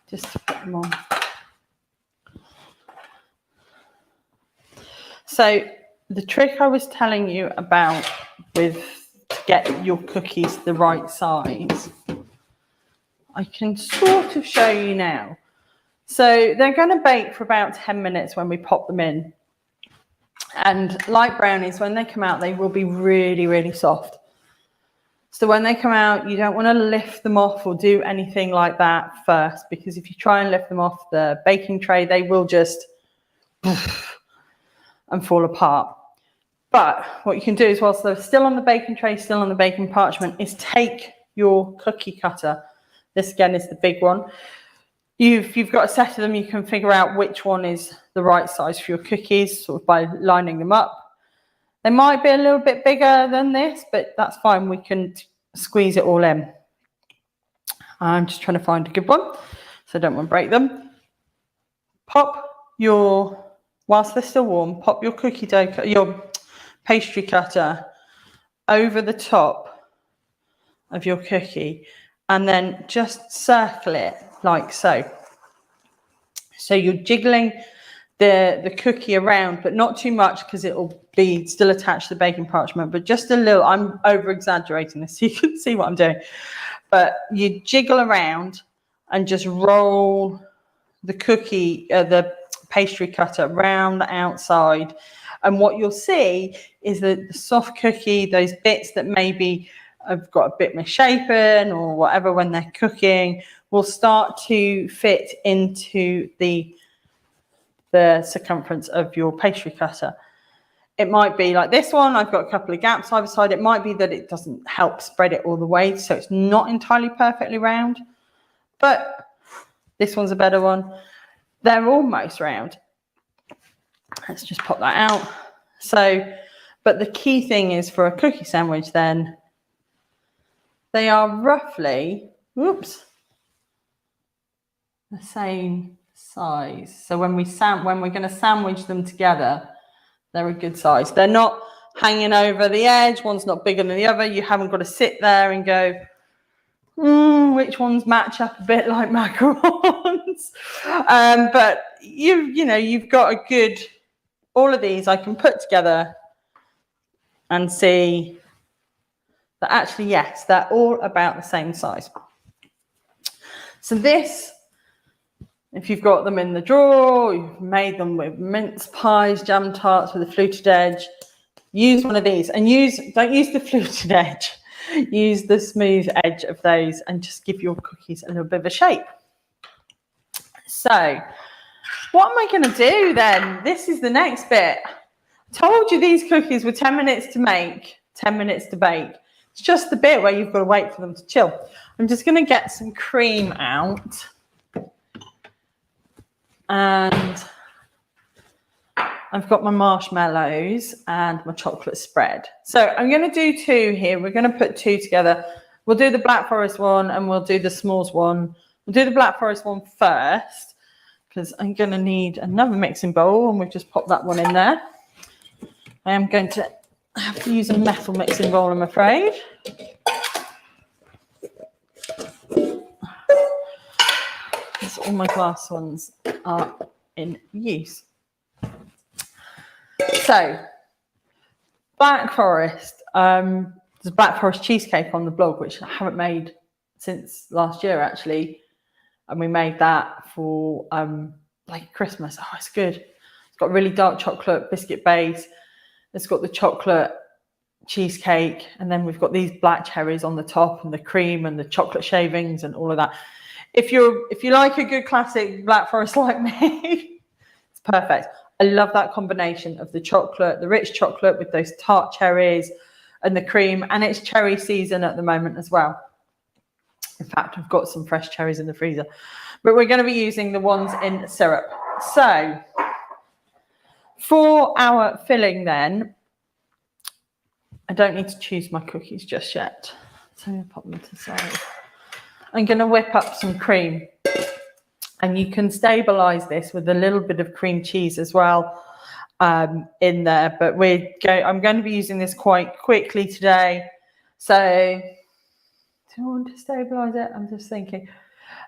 [SPEAKER 1] just to put them on. So the trick I was telling you about to get your cookies the right size, I can sort of show you now. So they're going to bake for about 10 minutes when we pop them in. And like brownies, when they come out, they will be really, really soft. So when they come out, you don't want to lift them off or do anything like that first, because if you try and lift them off the baking tray, they will just and fall apart. But what you can do is, whilst they're still on the baking tray, still on the baking parchment, is take your cookie cutter. This again is the big one. You've got a set of them, you can figure out which one is the right size for your cookies sort of by lining them up. They might be a little bit bigger than this, but that's fine. We can squeeze it all in. I'm just trying to find a good one, so I don't want to break them. Whilst they're still warm, pop your cookie dough, your pastry cutter over the top of your cookie and then just circle it like so. So you're jiggling the cookie around, but not too much because it'll be still attached to the baking parchment, but just a little. I'm over exaggerating this so you can see what I'm doing. But you jiggle around and just roll the the pastry cutter around the outside. And what you'll see is that the soft cookie, those bits that maybe have got a bit misshapen or whatever when they're cooking, will start to fit into the circumference of your pastry cutter. It might be like this one. I've got a couple of gaps either side. It might be that it doesn't help spread it all the way, so it's not entirely perfectly round. But this one's a better one. They're almost round. Let's just pop that out. So, but the key thing is for a cookie sandwich then, they are roughly,
[SPEAKER 2] the same size. So when we're going to sandwich them together, they're a good size. They're not hanging over the edge. One's not bigger than the other. You haven't got to sit there and go, which ones match up a bit like macarons. But you've got a good, all of these I can put together and see that actually, yes, they're all about the same size. So this, if you've got them in the drawer, you've made them with mince pies, jam tarts with a fluted edge, use one of these and don't use the fluted edge. Use the smooth edge of those and just give your cookies a little bit of a shape. So what am I going to do then? This is the next bit. I told you these cookies were 10 minutes to make, 10 minutes to bake. It's just the bit where you've got to wait for them to chill. I'm just going to get some cream out. And I've got my marshmallows and my chocolate spread. So I'm going to do two here. We're going to put two together. We'll do the Black Forest one and we'll do the s'mores one. We'll do the Black Forest one first because I'm going to need another mixing bowl and we've just popped that one in there. I am going to have to use a metal mixing bowl, I'm afraid. Because all my glass ones are in use. So, Black Forest, there's Black Forest cheesecake on the blog, which I haven't made since last year, actually. And we made that for like Christmas. Oh, it's good. It's got really dark chocolate biscuit base. It's got the chocolate cheesecake. And then we've got these black cherries on the top and the cream and the chocolate shavings and all of that. If you like a good classic Black Forest like me, it's perfect. I love that combination of the chocolate, the rich chocolate with those tart cherries and the cream. And it's cherry season at the moment as well. In fact, I've got some fresh cherries in the freezer. But we're going to be using the ones in syrup. So for our filling then, I don't need to choose my cookies just yet. So I'm going to pop them to the side. I'm going to whip up some cream. And you can stabilize this with a little bit of cream cheese as well in there. But I'm going to be using this quite quickly today. So do I want to stabilize it? I'm just thinking.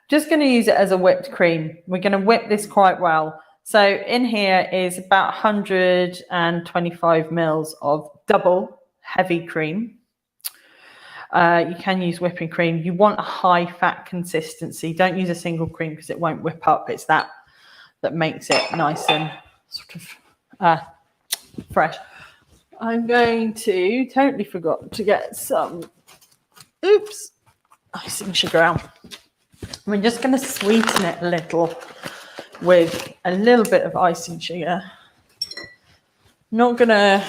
[SPEAKER 2] Just going to use it as a whipped cream. We're going to whip this quite well. So in here is about 125 mils of double heavy cream. You can use whipping cream. You want a high fat consistency. Don't use a single cream because it won't whip up. It's that makes it nice and sort of fresh. I'm going to, totally forgot to get some, icing sugar out. We're just going to sweeten it a little with a little bit of icing sugar. Not going to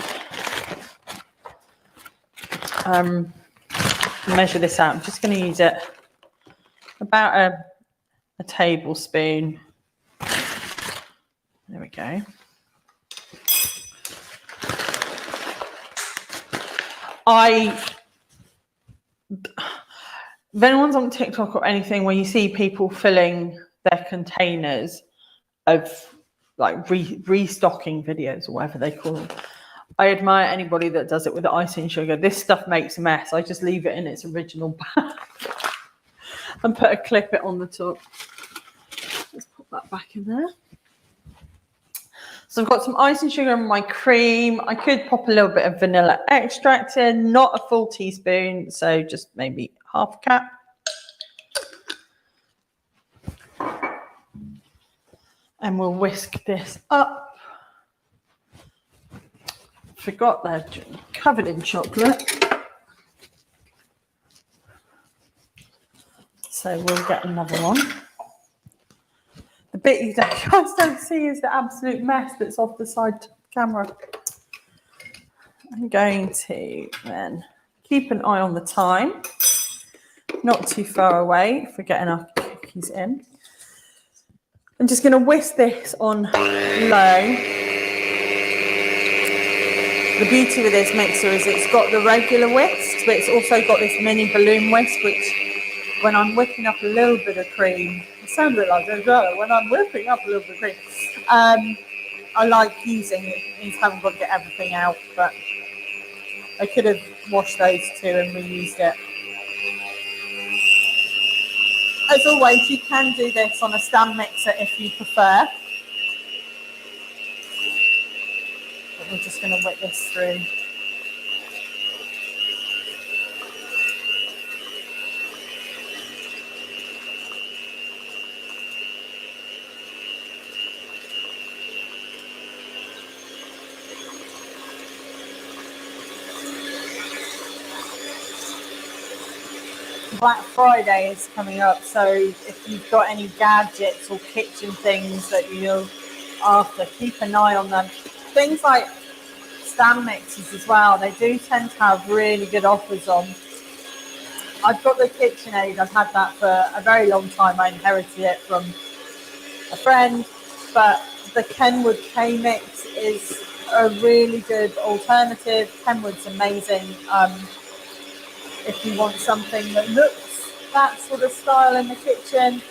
[SPEAKER 2] measure this out. I'm just going to use it about a tablespoon. There we go. If anyone's on TikTok or anything where you see people filling their containers of like restocking videos or whatever they call them, I admire anybody that does it with the icing sugar. This stuff makes a mess. I just leave it in its original bag and put a clip it on the top. Let's put that back in there. So I've got some icing sugar in my cream. I could pop a little bit of vanilla extract in, not a full teaspoon, so just maybe half a cup. And we'll whisk this up. Forgot they're covered in chocolate. So we'll get another one. The bit you guys don't see is the absolute mess that's off the side camera. I'm going to then keep an eye on the time. Not too far away for getting our cookies in. I'm just going to whisk this on low. The beauty with this mixer is it's got the regular whisks, but it's also got this mini balloon whisk, which when I'm whipping up a little bit of cream, sound a bit like a when I'm whipping up a little bit of cream. I like using it. You haven't got to get everything out, but I could have washed those too and reused it. As always, you can do this on a stand mixer if you prefer. But we're just going to whip this through. Black Friday is coming up, so if you've got any gadgets or kitchen things that you're after, keep an eye on them. Things like stand mixers as well, they do tend to have really good offers on. I've got the KitchenAid, I've had that for a very long time. I inherited it from a friend, but the Kenwood K-Mix is a really good alternative. Kenwood's amazing. If you want something that looks that sort of style in the kitchen.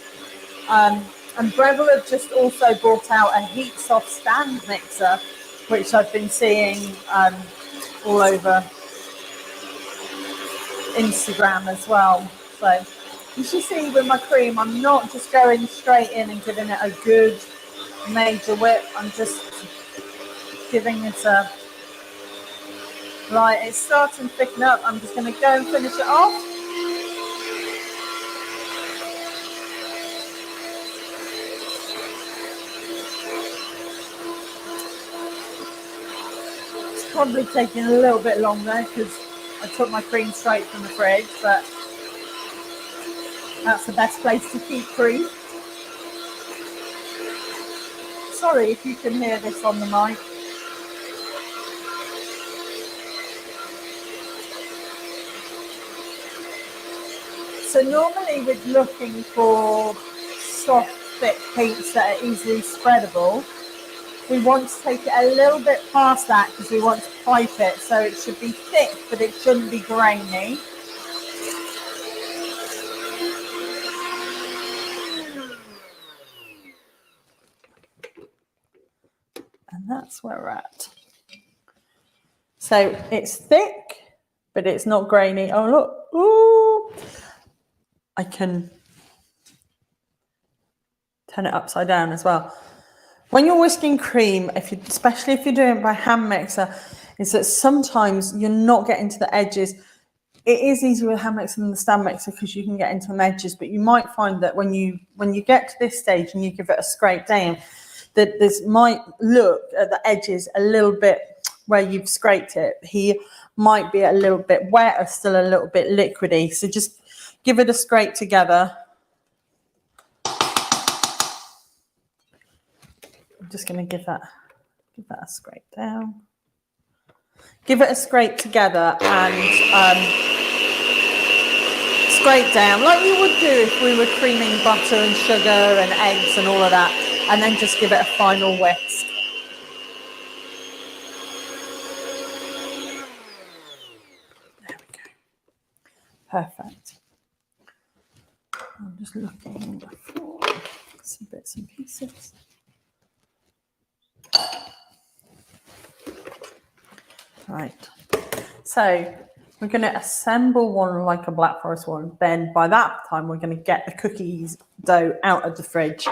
[SPEAKER 2] And Breville have just also brought out a heat soft stand mixer, which I've been seeing all over Instagram as well. So you should see with my cream, I'm not just going straight in and giving it a good major whip. I'm just giving it a... Right, it's starting to thicken up. I'm just going to go and finish it off. It's probably taking a little bit longer because I took my cream straight from the fridge, but that's the best place to keep cream. Sorry if you can hear this on the mic. So normally we're looking for soft, thick heats that are easily spreadable. We want to take it a little bit past that because we want to pipe it. So it should be thick, but it shouldn't be grainy. And that's where we're at. So it's thick, but it's not grainy. Oh, look. Ooh. I can turn it upside down as well. When you're whisking cream, especially if you're doing it by hand mixer, is that sometimes you're not getting to the edges. It is easier with hand mixer than the stand mixer because you can get into the edges, but you might find that when you get to this stage and you give it a scrape down, that this might look at the edges a little bit where you've scraped it. He might be a little bit wet or still a little bit liquidy. So just give it a scrape together. I'm just going to give that a scrape down. Give it a scrape together and scrape down like you would do if we were creaming butter and sugar and eggs and all of that, and then just give it a final whisk. There we go. Perfect. I'm just looking for some bits and pieces. Right. So we're going to assemble one like a Black Forest one. Then by that time, we're going to get the cookies dough out of the fridge.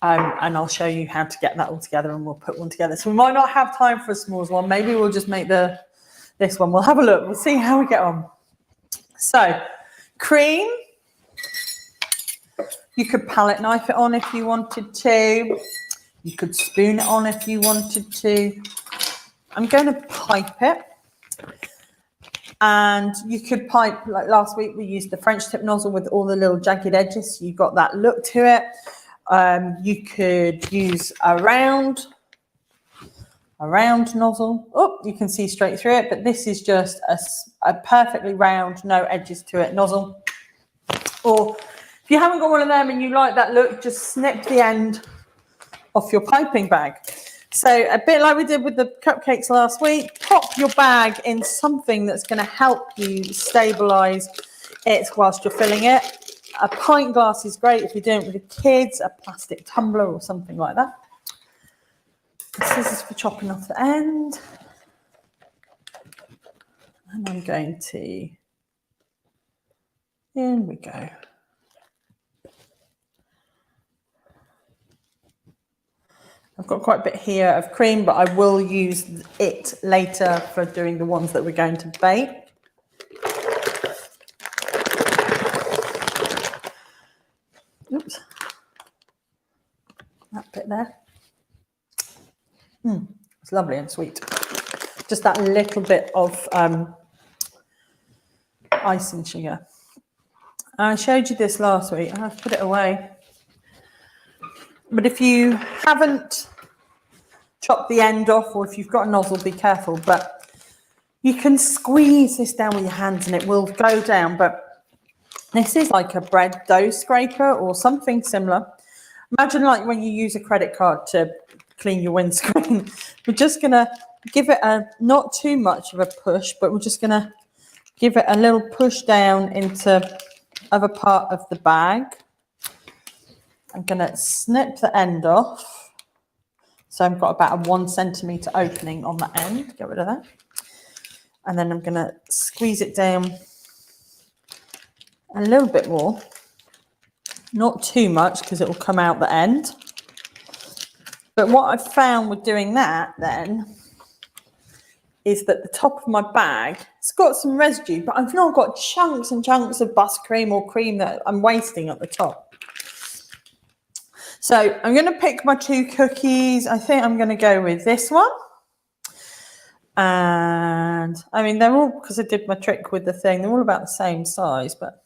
[SPEAKER 2] And I'll show you how to get that all together and we'll put one together. So we might not have time for a s'mores one. Maybe we'll just make this one. We'll have a look. We'll see how we get on. So cream. You could palette knife it on if you wanted to. You could spoon it on if you wanted to. I'm going to pipe it. And you could pipe, like last week, we used the French tip nozzle with all the little jagged edges. So you got that look to it. You could use a round nozzle. Oh, you can see straight through it. But this is just a perfectly round, no edges to it nozzle. Or if you haven't got one of them and you like that look, just snip the end off your piping bag. So a bit like we did with the cupcakes last week, pop your bag in something that's going to help you stabilize it whilst you're filling it. A pint glass is great if you're doing it with the kids, a plastic tumbler or something like that. Scissors for chopping off the end. And I'm going to, in we go. I've got quite a bit here of cream, but I will use it later for doing the ones that we're going to bake. Oops. That bit there. It's lovely and sweet. Just that little bit of icing sugar. I showed you this last week. I've put it away. But if you haven't chopped the end off, or if you've got a nozzle, be careful. But you can squeeze this down with your hands and it will go down. But this is like a bread dough scraper or something similar. Imagine like when you use a credit card to clean your windscreen. We're just going to give it a not too much of a push, but we're just going to give it a little push down into other part of the bag. I'm going to snip the end off. So I've got about a 1 centimetre opening on the end. Get rid of that. And then I'm going to squeeze it down a little bit more. Not too much because it will come out the end. But what I've found with doing that then is that the top of my bag, it's got some residue, but I've not got chunks and chunks of buttercream or cream that I'm wasting at the top. So I'm going to pick my 2 cookies. I think I'm going to go with this one. And I mean, they're all, because I did my trick with the thing, they're all about the same size, but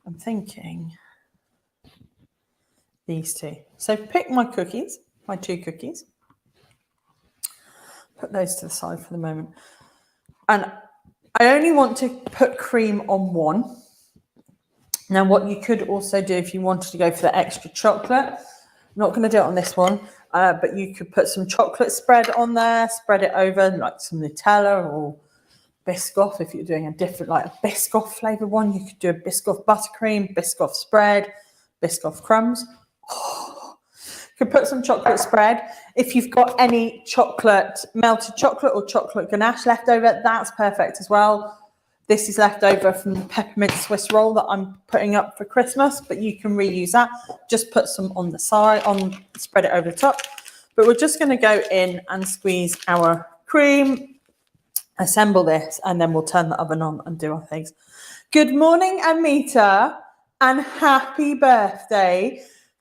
[SPEAKER 2] I'm thinking these 2. So pick my cookies, my 2 cookies. Put those to the side for the moment. And I only want to put cream on one. Now, what you could also do if you wanted to go for the extra chocolate, I'm not going to do it on this one, but you could put some chocolate spread on there, spread it over like some Nutella or Biscoff. If you're doing a different, like a Biscoff flavoured one, you could do a Biscoff buttercream, Biscoff spread, Biscoff crumbs. Oh, you could put some chocolate spread. If you've got any chocolate, melted chocolate or chocolate ganache left over, that's perfect as well. This is left over from the peppermint Swiss roll that I'm putting up for Christmas, but you can reuse that. Just put some on the side, spread it over the top. But we're just going to go in and squeeze our cream, assemble this, and then we'll turn the oven on and do our things. Good morning, Amita, and happy birthday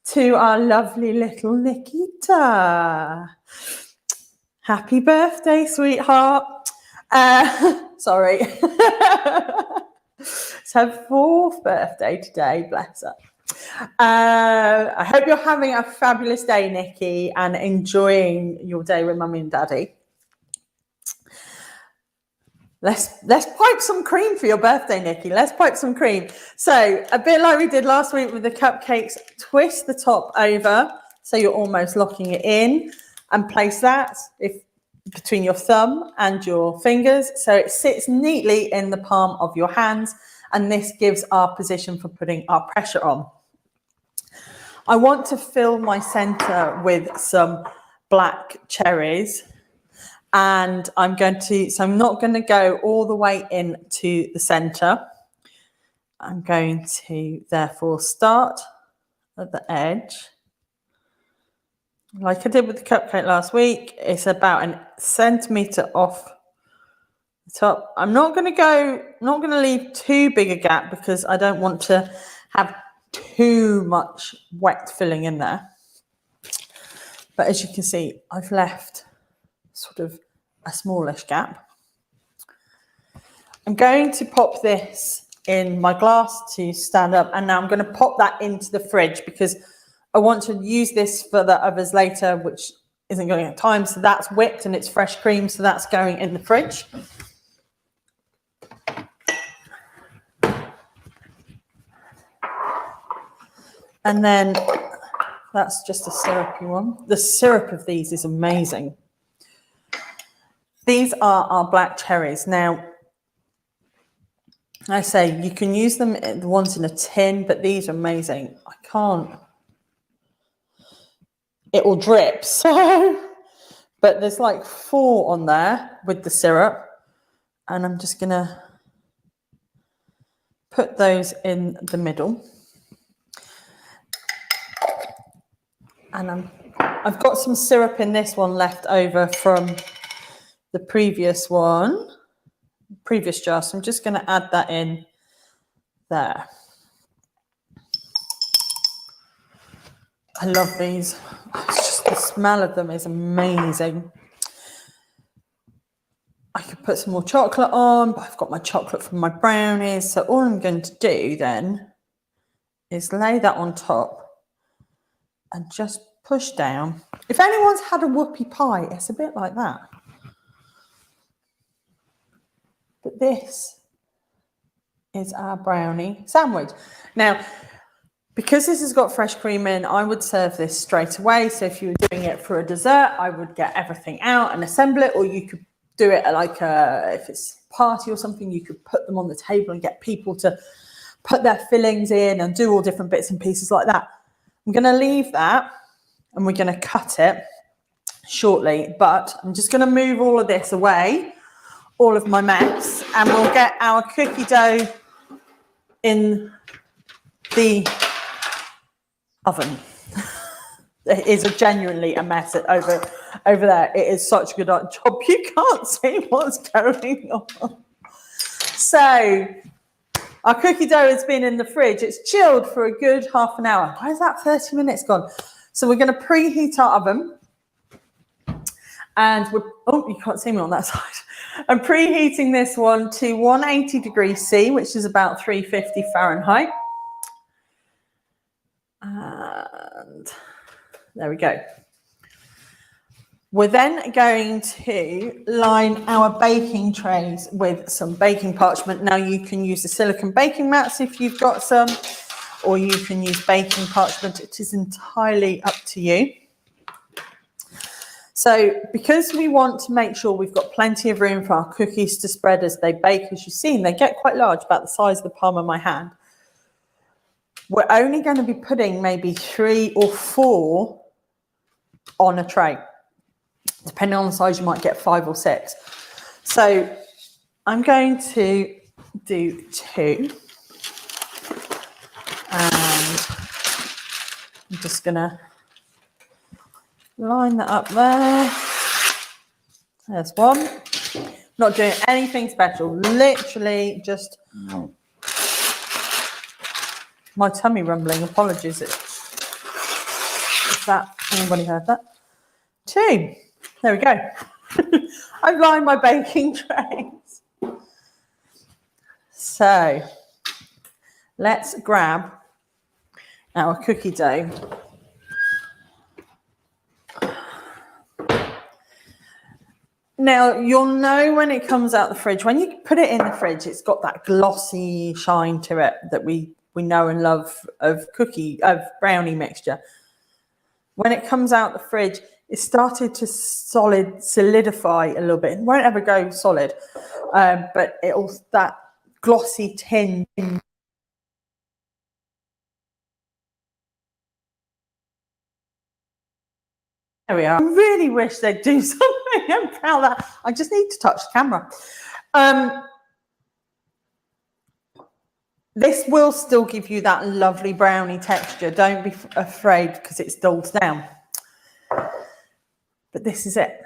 [SPEAKER 2] to our lovely little Nikita. Happy birthday, sweetheart. Sorry. It's her 4th birthday today, bless her. I hope you're having a fabulous day, Nikki, and enjoying your day with Mummy and Daddy. Let's pipe some cream for your birthday, Nikki. Let's pipe some cream. So a bit like we did last week with the cupcakes, twist the top over so you're almost locking it in, and place that between your thumb and your fingers so it sits neatly in the palm of your hands, and this gives our position for putting our pressure on. I want to fill my center with some black cherries, and I'm not going to go all the way into the center. I'm going to therefore start at the edge. Like I did with the cupcake last week, it's about 1 centimetre off the top. I'm not going to leave too big a gap because I don't want to have too much wet filling in there. But as you can see, I've left sort of a smallish gap. I'm going to pop this in my glass to stand up, and now I'm going to pop that into the fridge because I want to use this for the others later, which isn't going to have time. So that's whipped and it's fresh cream. So that's going in the fridge. And then that's just a syrupy one. The syrup of these is amazing. These are our black cherries. Now, I say you can use them, the ones in a tin, but these are amazing. I can't. It will drip. So, but there's like 4 on there with the syrup, and I'm just gonna put those in the middle. And I've got some syrup in this one left over from the previous jar. So I'm just going to add that in there. I love these. It's just the smell of them is amazing. I could put some more chocolate on, but I've got my chocolate from my brownies. So all I'm going to do then is lay that on top and just push down. If anyone's had a whoopie pie, it's a bit like that. But this is our brownie sandwich. Now, because this has got fresh cream in, I would serve this straight away. So if you were doing it for a dessert, I would get everything out and assemble it, or you could do it like if it's a party or something, you could put them on the table and get people to put their fillings in and do all different bits and pieces like that. I'm going to leave that and we're going to cut it shortly, but I'm just going to move all of this away, all of my mess, and we'll get our cookie dough in the oven. It is genuinely a mess over there. It is such a good job. You can't see what's going on. So our cookie dough has been in the fridge. It's chilled for a good half an hour. Why is that 30 minutes gone? So we're going to preheat our oven. And you can't see me on that side. I'm preheating this one to 180 degrees C, which is about 350 Fahrenheit. And there we go. We're then going to line our baking trays with some baking parchment. Now you can use the silicone baking mats if you've got some, or you can use baking parchment. It is entirely up to you. So because we want to make sure we've got plenty of room for our cookies to spread as they bake, as you've seen, they get quite large, about the size of the palm of my hand. We're only going to be putting maybe 3 or 4 on a tray. Depending on the size, you might get 5 or 6. So I'm going to do 2. And I'm just going to line that up there. There's one. Not doing anything special. Literally just my tummy rumbling. Apologies. Is that anybody heard that? 2. There we go. I've lined my baking trays. So let's grab our cookie dough. Now, you'll know when it comes out the fridge, when you put it in the fridge, it's got that glossy shine to it that we know and love of brownie mixture. When it comes out the fridge, it started to solidify a little bit. It won't ever go solid, but that glossy tinge. There we are. I really wish they'd do something about that. I just need to touch the camera. This will still give you that lovely brownie texture. Don't be afraid because it's dulled down. But this is it.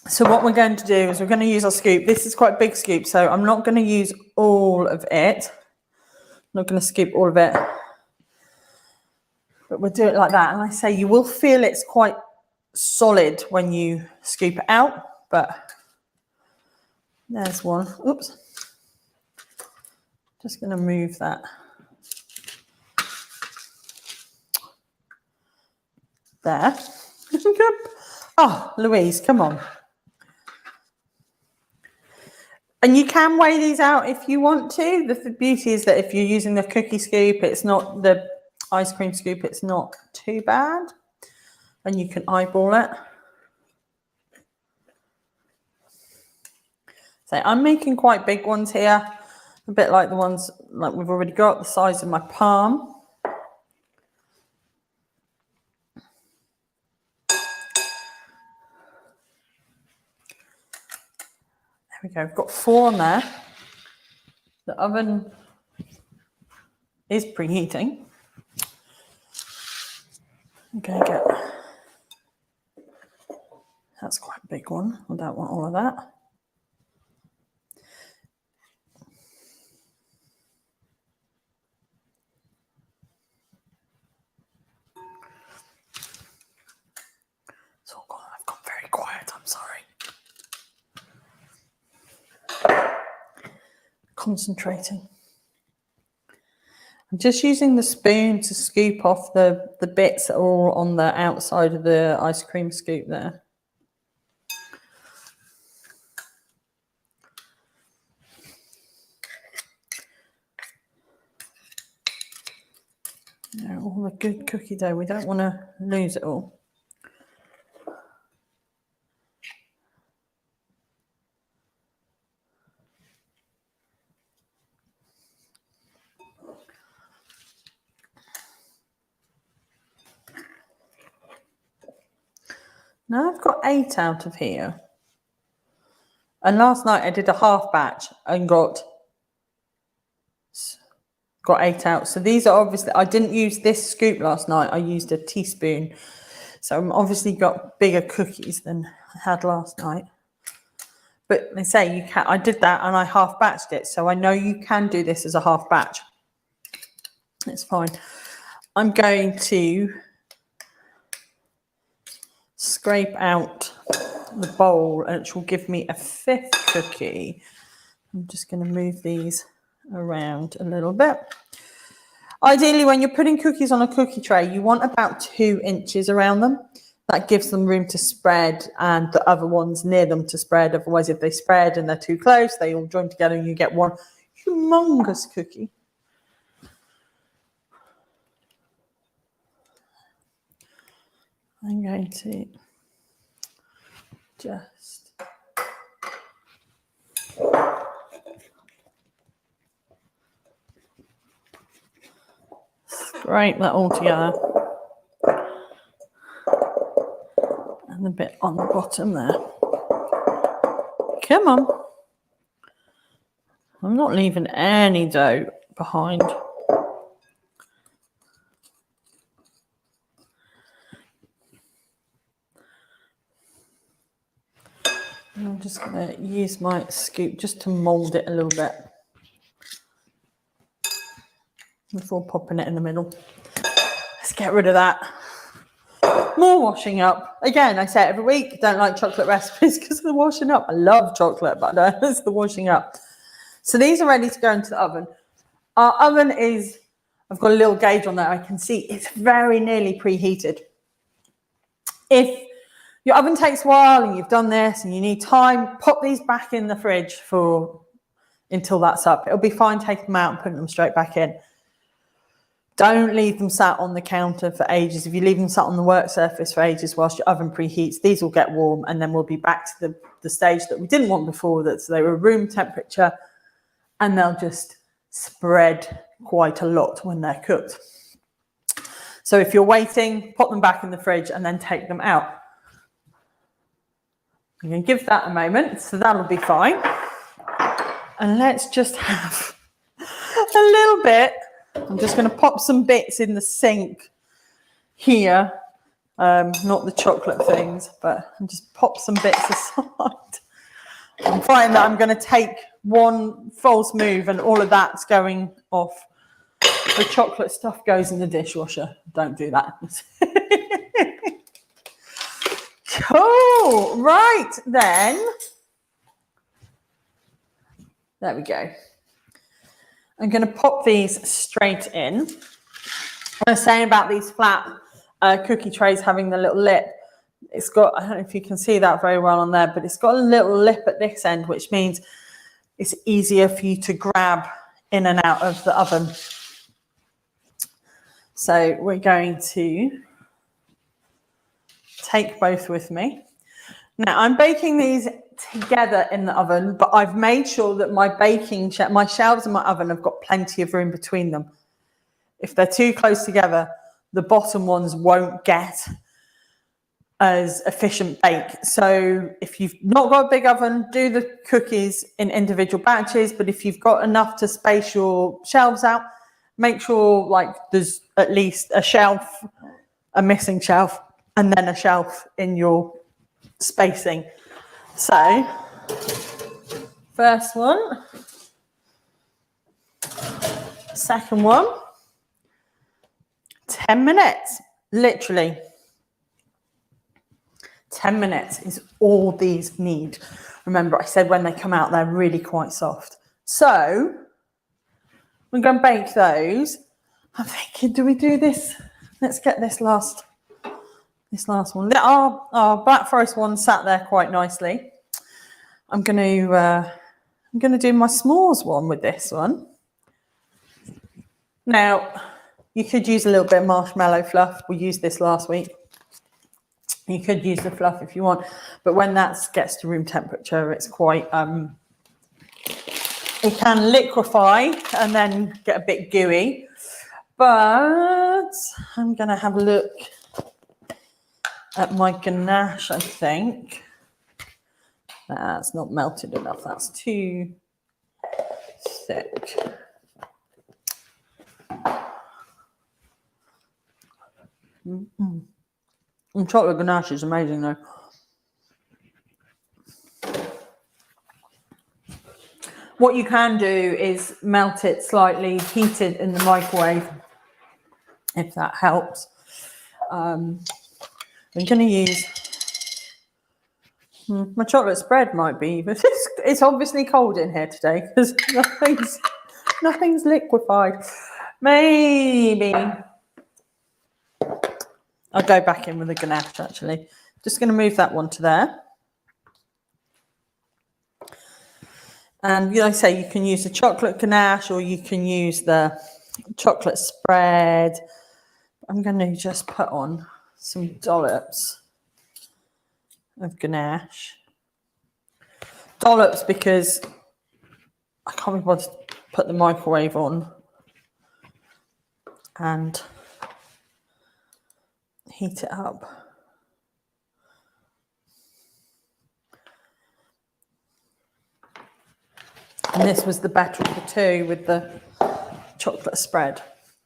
[SPEAKER 2] So what we're going to do is we're going to use our scoop. This is quite a big scoop, so I'm not going to use all of it. I'm not going to scoop all of it. But we'll do it like that. And I say you will feel it's quite solid when you scoop it out, but there's one. Oops. Just going to move that. There. Oh, Louise, come on. And you can weigh these out if you want to. The beauty is that if you're using the cookie scoop, it's not the ice cream scoop, it's not too bad. And you can eyeball it. So I'm making quite big ones here. a bit like the ones like we've already got, the size of my palm. There we go, we've got 4 on there. The oven is preheating. I'm going to get, that's quite a big one. I don't want all of that. I've gone very quiet, I'm sorry. Concentrating. I'm just using the spoon to scoop off the bits that are all on the outside of the ice cream scoop there. Now, all the good cookie dough, we don't want to lose it all. Now I've got 8 out of here. And last night I did a half batch and got 8 out. So these are obviously, I didn't use this scoop last night. I used a teaspoon. So I'm obviously got bigger cookies than I had last night. But they say you can, I did that and I half batched it. So I know you can do this as a half batch. It's fine. I'm going to scrape out the bowl, which will give me a 5th cookie. I'm just going to move these around a little bit. Ideally, when you're putting cookies on a cookie tray, you want about 2 inches around them. That gives them room to spread and the other ones near them to spread. Otherwise, if they spread and they're too close, they all join together and you get one humongous cookie. I'm going to just scrape that all together. And a bit on the bottom there. Come on. I'm not leaving any dough behind. And I'm just going to use my scoop just to mould it a little bit before popping it in the middle. Let's get rid of that. More washing up. Again, I say it every week, don't like chocolate recipes because of the washing up. I love chocolate, but it's the washing up. So these are ready to go into the oven. Our oven is, I've got a little gauge on there. I can see it's very nearly preheated. If your oven takes a while and you've done this and you need time, pop these back in the fridge until that's up. It'll be fine taking them out and putting them straight back in. Don't leave them sat on the counter for ages. If you leave them sat on the work surface for ages whilst your oven preheats, these will get warm and then we'll be back to the stage that we didn't want before, that so they were room temperature, and they'll just spread quite a lot when they're cooked. So if you're waiting, pop them back in the fridge and then take them out. I'm going to give that a moment, so that'll be fine. And let's just have a little bit. I'm just going to pop some bits in the sink here, not the chocolate things, but just pop some bits aside. I'm finding that I'm going to take one false move and all of that's going off. The chocolate stuff goes in the dishwasher. Don't do that. Cool. Right then. There we go. I'm going to pop these straight in. I was saying about these flat cookie trays having the little lip. It's got, I don't know if you can see that very well on there, but it's got a little lip at this end, which means it's easier for you to grab in and out of the oven. So we're going to take both with me. Now I'm baking these together in the oven, but I've made sure that my my shelves in my oven have got plenty of room between them. If they're too close together, the bottom ones won't get as efficient bake. So if you've not got a big oven, do the cookies in individual batches. But if you've got enough to space your shelves out, make sure like there's at least a shelf, a missing shelf, and then a shelf in your spacing. So first one, second one, 10 minutes, literally 10 minutes is all these need. Remember, I said when they come out, they're really quite soft. So we're going to bake those. I'm thinking, do we do this? Let's get this last one. Our Black Forest one sat there quite nicely. I'm going to do my s'mores one with this one. Now, you could use a little bit of marshmallow fluff. We used this last week. You could use the fluff if you want, but when that gets to room temperature, it's quite, it can liquefy and then get a bit gooey. But I'm going to have a look at my ganache, I think. That's not melted enough. That's too thick. And chocolate ganache is amazing though. What you can do is melt it slightly, heat it in the microwave, if that helps. I'm going to use my chocolate spread might be, but it's obviously cold in here today because nothing's liquefied. Maybe I'll go back in with the ganache actually. Just going to move that one to there. And like I say, you can use the chocolate ganache or you can use the chocolate spread. I'm going to just put on some dollops of ganache. Dollops because I can't be bothered to put the microwave on and heat it up. And this was the better of the two with the chocolate spread.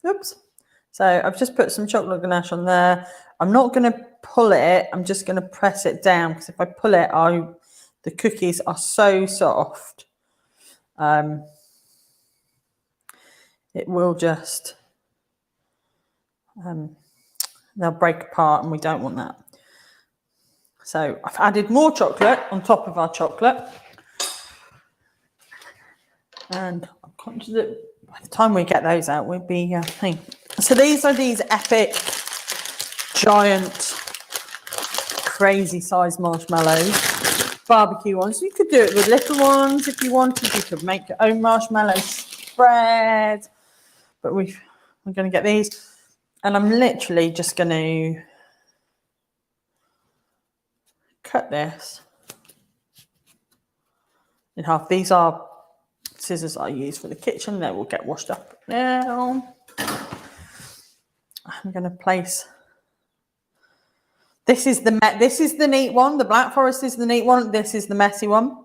[SPEAKER 2] Oops. So I've just put some chocolate ganache on there. I'm not going to pull it. I'm just going to press it down because if I pull it, the cookies are so soft. It will just, they'll break apart and we don't want that. So I've added more chocolate on top of our chocolate. And I'm conscious that by the time we get those out, we'll be So these are these epic, giant, crazy size marshmallows, barbecue ones. You could do it with little ones if you wanted. You could make your own marshmallow spread. But we're going to get these. And I'm literally just going to cut this in half. These are scissors I use for the kitchen. They will get washed up now. I'm going to place. This is the neat one. The Black Forest is the neat one. This is the messy one.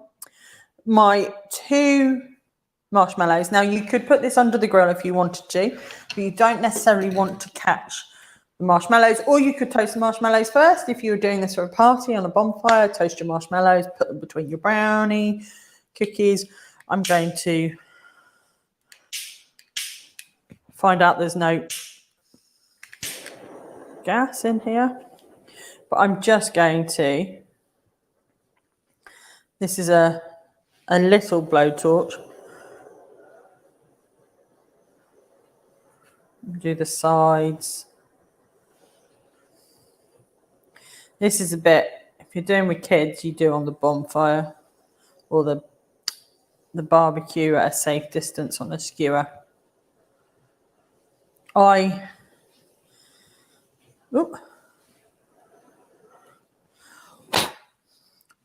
[SPEAKER 2] My two marshmallows. Now you could put this under the grill if you wanted to, but you don't necessarily want to catch the marshmallows. Or you could toast the marshmallows first if you were doing this for a party on a bonfire. Toast your marshmallows, put them between your brownie cookies. I'm going to find out there's no gas in here, but I'm just going to, this is a little blowtorch. Do the sides. This is a bit, if you're doing with kids, you do on the bonfire or the barbecue at a safe distance on a skewer.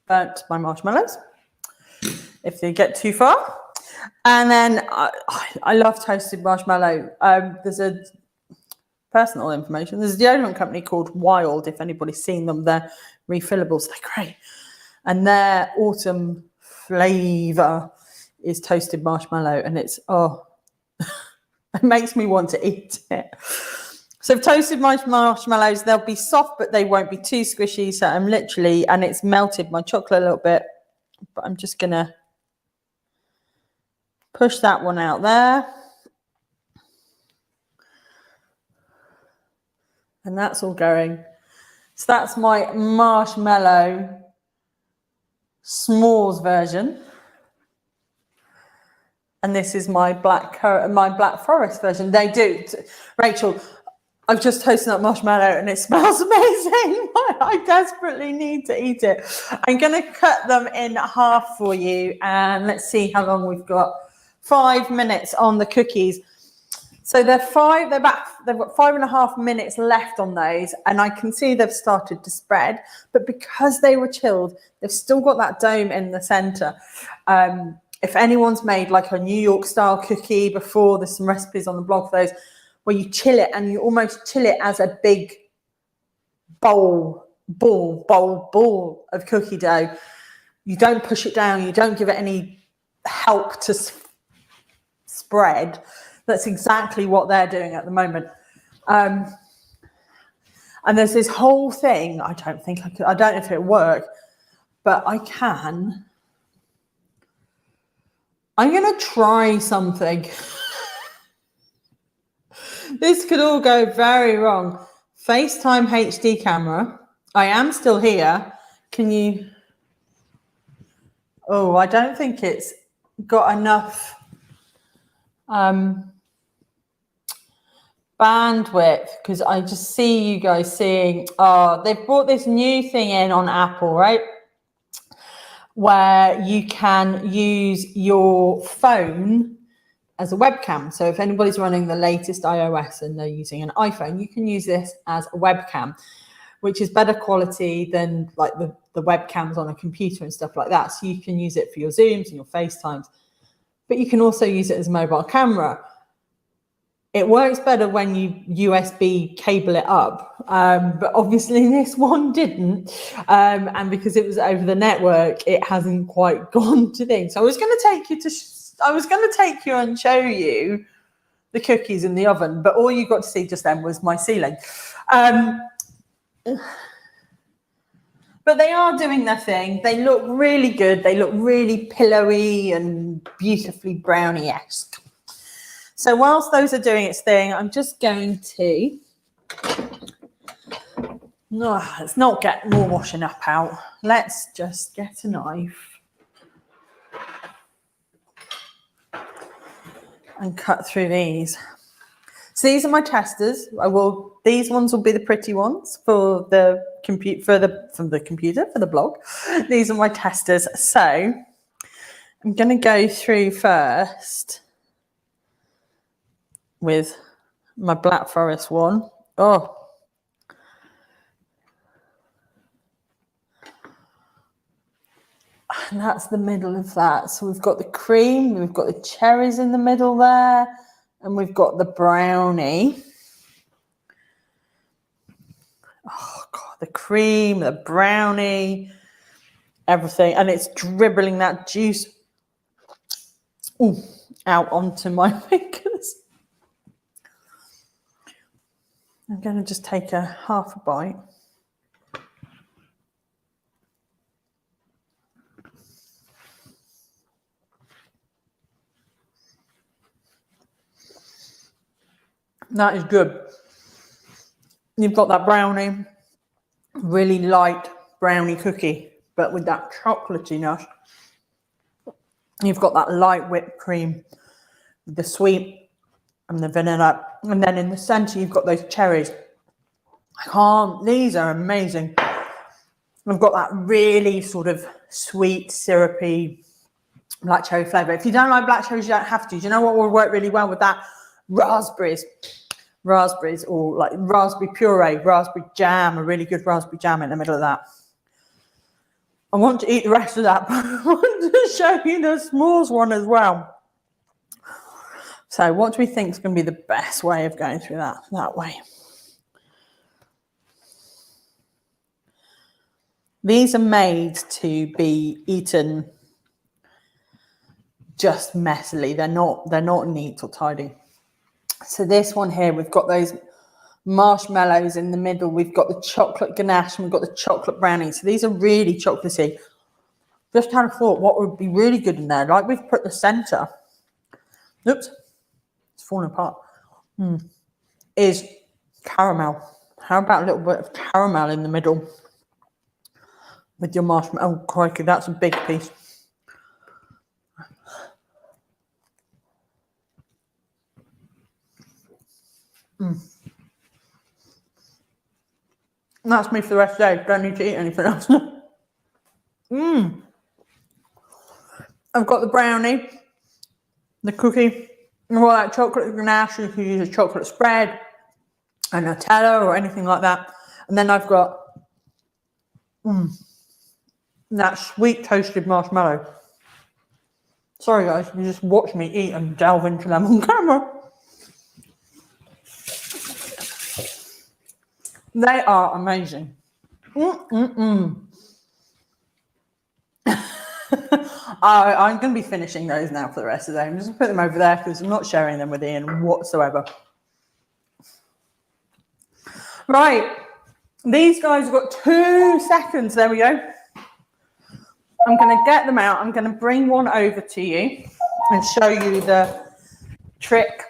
[SPEAKER 2] burnt my marshmallows if they get too far. And then I love toasted marshmallow. There's a personal information. There's a deodorant company called Wild. If anybody's seen them, they're refillables. They're great. And their autumn flavour is toasted marshmallow. And it's, it makes me want to eat it. So toasted marshmallows, they'll be soft, but they won't be too squishy. So I'm literally, and it's melted my chocolate a little bit, but I'm just going to push that one out there. And that's all going. So that's my marshmallow s'mores version. And this is my black forest version. They do. Rachel, I've just toasted up marshmallow and it smells amazing. I desperately need to eat it. I'm going to cut them in half for you. And let's see how long we've got. 5 minutes on the cookies. So they've got 5.5 minutes left on those, and I can see they've started to spread, but because they were chilled, they've still got that dome in the center. If anyone's made like a New York style cookie before, there's some recipes on the blog for those, where you chill it and you almost chill it as a big ball of cookie dough. You don't push it down, you don't give it any help to spread. That's exactly what they're doing at the moment. And there's this whole thing, I don't know if it'll work, but I'm going to try something. This could all go very wrong. FaceTime HD camera. I am still here. Can you? Oh, I don't think it's got enough bandwidth, because I just see you guys seeing, they've brought this new thing in on Apple, right? Where you can use your phone as a webcam. So if anybody's running the latest iOS and they're using an iPhone, you can use this as a webcam, which is better quality than like the webcams on a computer and stuff like that. So you can use it for your Zooms and your FaceTimes, but you can also use it as a mobile camera. It works better when you USB cable it up, but obviously this one didn't, and because it was over the network, it hasn't quite gone to things. So I was going to take you and show you the cookies in the oven, but all you got to see just then was my ceiling. But they are doing their thing. They look really good. They look really pillowy and beautifully brownie-esque. So whilst those are doing its thing, I'm just going to, let's not get more washing up out. Let's just get a knife and cut through these. So these are my testers. These ones will be the pretty ones for the for the blog. These are my testers. So I'm going to go through first with my Black Forest one. And that's the middle of that. So we've got the cream, we've got the cherries in the middle there, and we've got the brownie. Oh God, the cream, the brownie, everything. And it's dribbling that juice out onto my fingers. I'm going to just take half a bite. That is good. You've got that brownie, really light brownie cookie, but with that chocolatiness. You've got that light whipped cream, the sweet and the vanilla. And then in the center, you've got those cherries. These are amazing. I've got that really sort of sweet, syrupy black cherry flavor. If you don't like black cherries, you don't have to. Do you know what will work really well with that? Raspberries, or like raspberry puree, raspberry jam, a really good raspberry jam in the middle of that. I want to eat the rest of that, but I want to show you the s'mores one as well. So what do we think is going to be the best way of going through that way? These are made to be eaten just messily. They're not neat or tidy. So this one here, we've got those marshmallows in the middle. We've got the chocolate ganache and we've got the chocolate brownies. So these are really chocolatey. Just had a thought, what would be really good in there? Like we've put the centre. Oops, it's falling apart. Is caramel. How about a little bit of caramel in the middle with your marshmallow? Oh, crikey, that's a big piece. That's me for the rest of the day. Don't need to eat anything else. I've got the brownie, the cookie, and all that chocolate ganache. You can use a chocolate spread, a Nutella, or anything like that. And then I've got that sweet toasted marshmallow. Sorry guys, you just watch me eat and delve into them on camera. They are amazing. I'm going to be finishing those now for the rest of the day. I'm just going to put them over there because I'm not sharing them with Ian whatsoever. Right, these guys have got 2 seconds. There we go. I'm going to get them out. I'm going to bring one over to you and show you the trick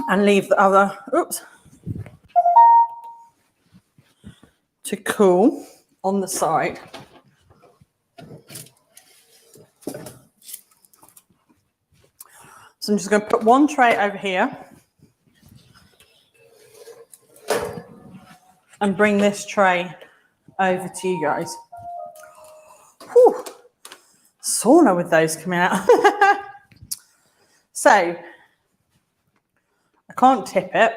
[SPEAKER 2] and leave the other, to cool on the side. So I'm just going to put one tray over here and bring this tray over to you guys. Whew. Sauna with those coming out. So I can't tip it,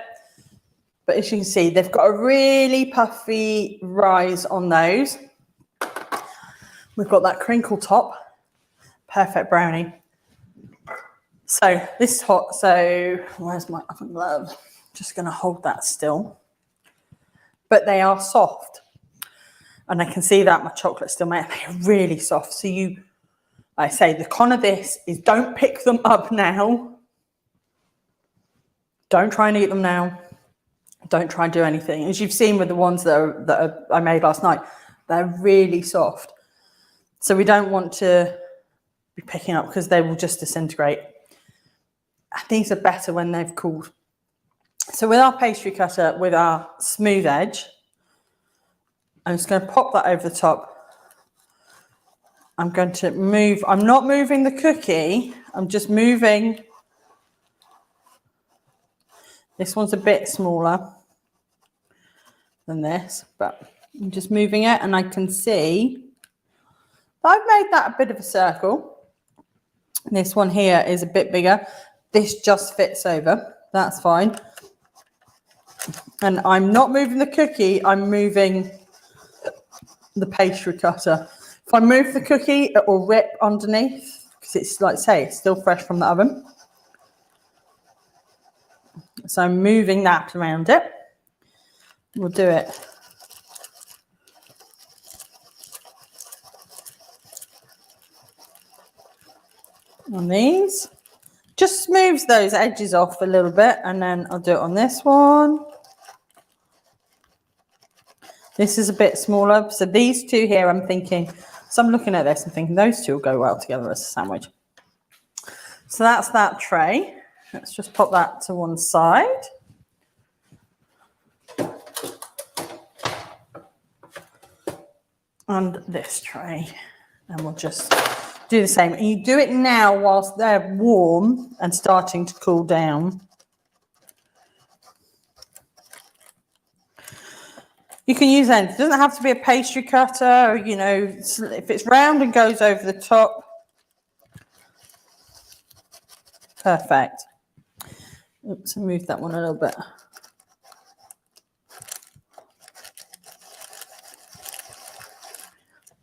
[SPEAKER 2] but as you can see, they've got a really puffy rise on those. We've got that crinkle top, perfect brownie. So this is hot. So where's my oven glove? Just going to hold that still. But they are soft. And I can see that my chocolate's still made. They're really soft. So I say the con of this is don't pick them up now. Don't try and eat them now. Don't try and do anything. As you've seen with the ones that I made last night, they're really soft. So we don't want to be picking up because they will just disintegrate. These are better when they've cooled. So with our pastry cutter, with our smooth edge, I'm just going to pop that over the top. I'm going to move. I'm not moving the cookie. I'm just moving. This one's a bit smaller than this, but I'm just moving it and I can see I've made that a bit of a circle. This one here is a bit bigger. This just fits over. That's fine. And I'm not moving the cookie. I'm moving the pastry cutter. If I move the cookie, it will rip underneath because it's like, say, it's still fresh from the oven. So I'm moving that around it. We'll do it. On these. Just smooths those edges off a little bit, and then I'll do it on this one. This is a bit smaller. So these two here, I'm thinking, so I'm looking at this and thinking those two will go well together as a sandwich. So that's that tray. Let's just pop that to one side. And this tray. And we'll just do the same. And you do it now whilst they're warm and starting to cool down. You can use anything. It doesn't have to be a pastry cutter, or, you know, if it's round and goes over the top. Perfect. Oops, move that one a little bit.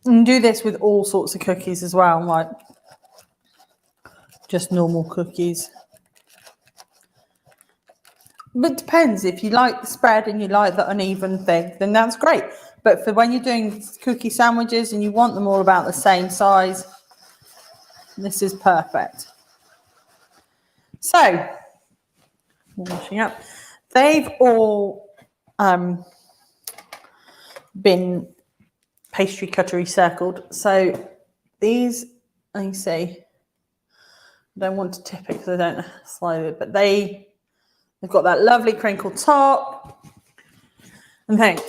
[SPEAKER 2] You can do this with all sorts of cookies as well, like just normal cookies. But it depends. If you like the spread and you like the uneven thing, then that's great. But for when you're doing cookie sandwiches and you want them all about the same size, this is perfect. So, washing up. They've all been pastry cuttery circled. So these, I see, I don't want to tip it because I don't slide it, but they've got that lovely crinkled top and thing.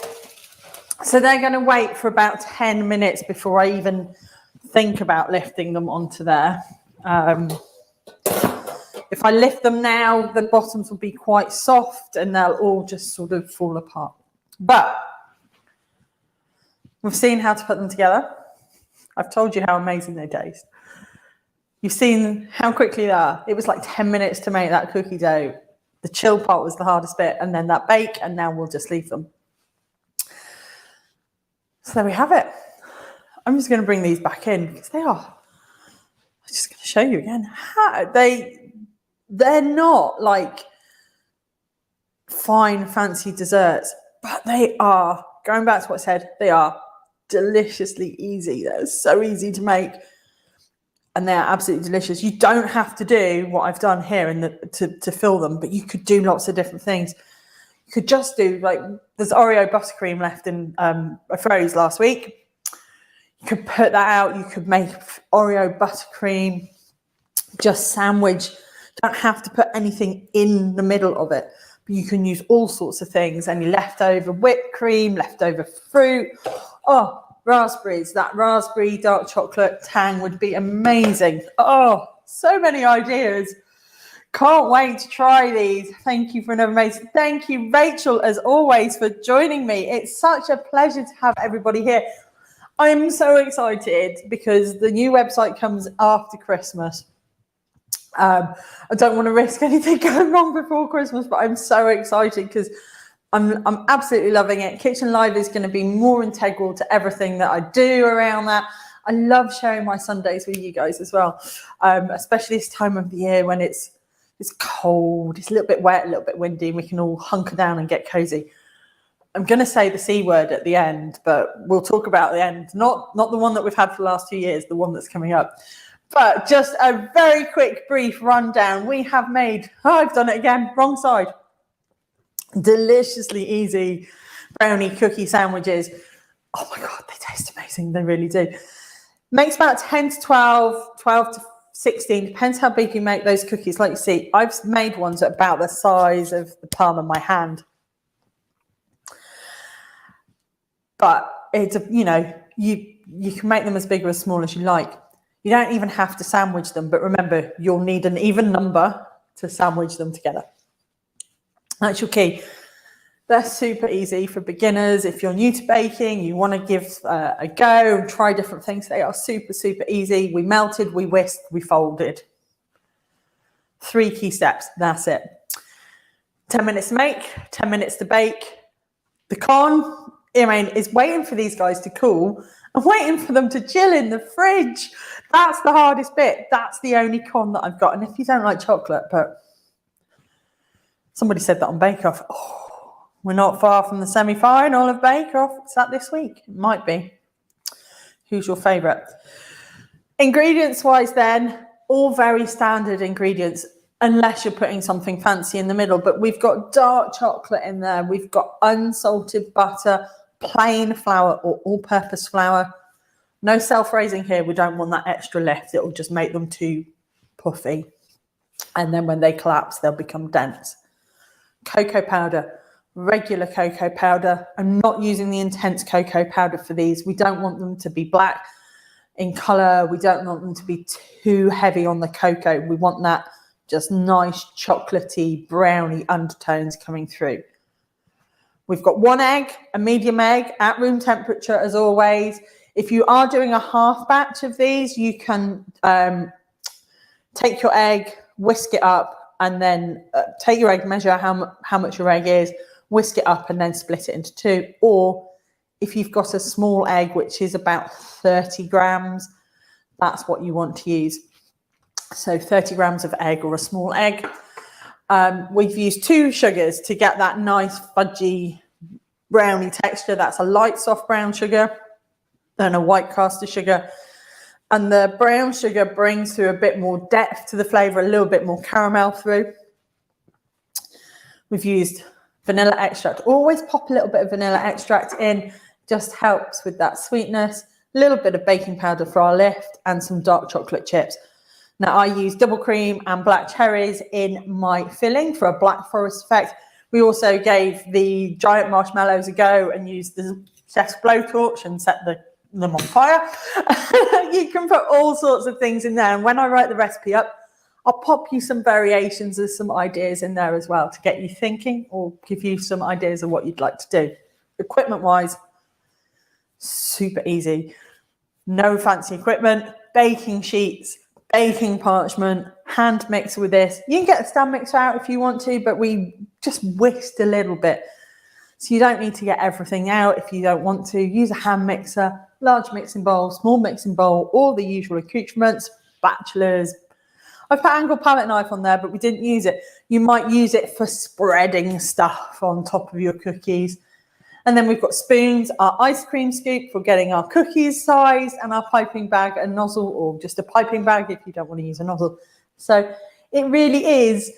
[SPEAKER 2] So they're going to wait for about 10 minutes before I even think about lifting them onto there. If I lift them now, the bottoms will be quite soft and they'll all just sort of fall apart. But we've seen how to put them together. I've told you how amazing they taste. You've seen how quickly they are. It was like 10 minutes to make that cookie dough. The chill part was the hardest bit, and then that bake, and now we'll just leave them. So there we have it. I'm just going to bring these back in because they are. I'm just going to show you again. They're not like fine, fancy desserts, but they are, going back to what I said, they are deliciously easy. They're so easy to make. And they're absolutely delicious. You don't have to do what I've done here to fill them, but you could do lots of different things. You could just do, like, there's Oreo buttercream left in a froze last week. You could put that out. You could make Oreo buttercream, just sandwich. You don't have to put anything in the middle of it, but you can use all sorts of things. And your leftover whipped cream, leftover fruit. Oh, raspberries, that raspberry dark chocolate tang would be amazing. Oh, so many ideas. Can't wait to try these. Thank you for another amazing. Thank you, Rachel, as always, for joining me. It's such a pleasure to have everybody here. I'm so excited because the new website comes after Christmas. I don't want to risk anything going wrong before Christmas, but I'm so excited because I'm absolutely loving it. Kitchen Live is going to be more integral to everything that I do around that. I love sharing my Sundays with you guys as well, especially this time of the year when it's cold, it's a little bit wet, a little bit windy, and we can all hunker down and get cozy. I'm going to say the C word at the end, but we'll talk about the end, not the one that we've had for the last 2 years, the one that's coming up. But just a very quick, brief rundown. We have made, I've done it again, wrong side. Deliciously easy brownie cookie sandwiches. Oh my God, they taste amazing. They really do. Makes about 10 to 12, 12 to 16, depends how big you make those cookies. Like you see, I've made ones about the size of the palm of my hand. But it's, you can make them as big or as small as you like. You don't even have to sandwich them, but remember, you'll need an even number to sandwich them together. That's your key. They're super easy for beginners. If you're new to baking, you want to give a go and try different things, they are super, super easy. We melted, we whisked, we folded. 3 key steps, that's it. 10 minutes to make, 10 minutes to bake. The con, is waiting for these guys to cool and waiting for them to chill in the fridge. That's the hardest bit. That's the only con that I've got. And if you don't like chocolate, but somebody said that on Bake Off. Oh, we're not far from the semi-final of Bake Off. Is that this week? It might be. Who's your favourite? Ingredients-wise then, all very standard ingredients, unless you're putting something fancy in the middle. But we've got dark chocolate in there. We've got unsalted butter, plain flour or all-purpose flour. No self-raising here. We don't want that extra lift. It will just make them too puffy. And then when they collapse, they'll become dense. Cocoa powder, regular cocoa powder. I'm not using the intense cocoa powder for these. We don't want them to be black in colour. We don't want them to be too heavy on the cocoa. We want that just nice chocolatey brownie undertones coming through. We've got 1 egg, a medium egg at room temperature as always. If you are doing a half batch of these, you can take your egg, whisk it up, and then take your egg, measure how much your egg is, whisk it up, and then split it into 2. Or if you've got a small egg, which is about 30 grams, that's what you want to use. So 30 grams of egg or a small egg. We've used 2 sugars to get that nice fudgy brownie texture. That's a light soft brown sugar and a white caster sugar. And the brown sugar brings through a bit more depth to the flavour, a little bit more caramel through. We've used vanilla extract. Always pop a little bit of vanilla extract in, just helps with that sweetness. A little bit of baking powder for our lift and some dark chocolate chips. Now I use double cream and black cherries in my filling for a black forest effect. We also gave the giant marshmallows a go and used the chef's blowtorch and set them on fire. You can put all sorts of things in there. And when I write the recipe up, I'll pop you some variations of some ideas in there as well to get you thinking or give you some ideas of what you'd like to do. Equipment wise, super easy. No fancy equipment, baking sheets, baking parchment, hand mixer with this. You can get a stand mixer out if you want to, but we just whisked a little bit. So you don't need to get everything out if you don't want to. Use a hand mixer, large mixing bowl, small mixing bowl, all the usual accoutrements, spatulas. I've put angled palette knife on there, but we didn't use it. You might use it for spreading stuff on top of your cookies. And then we've got spoons, our ice cream scoop for getting our cookies sized, and our piping bag and nozzle, or just a piping bag if you don't want to use a nozzle. So it really is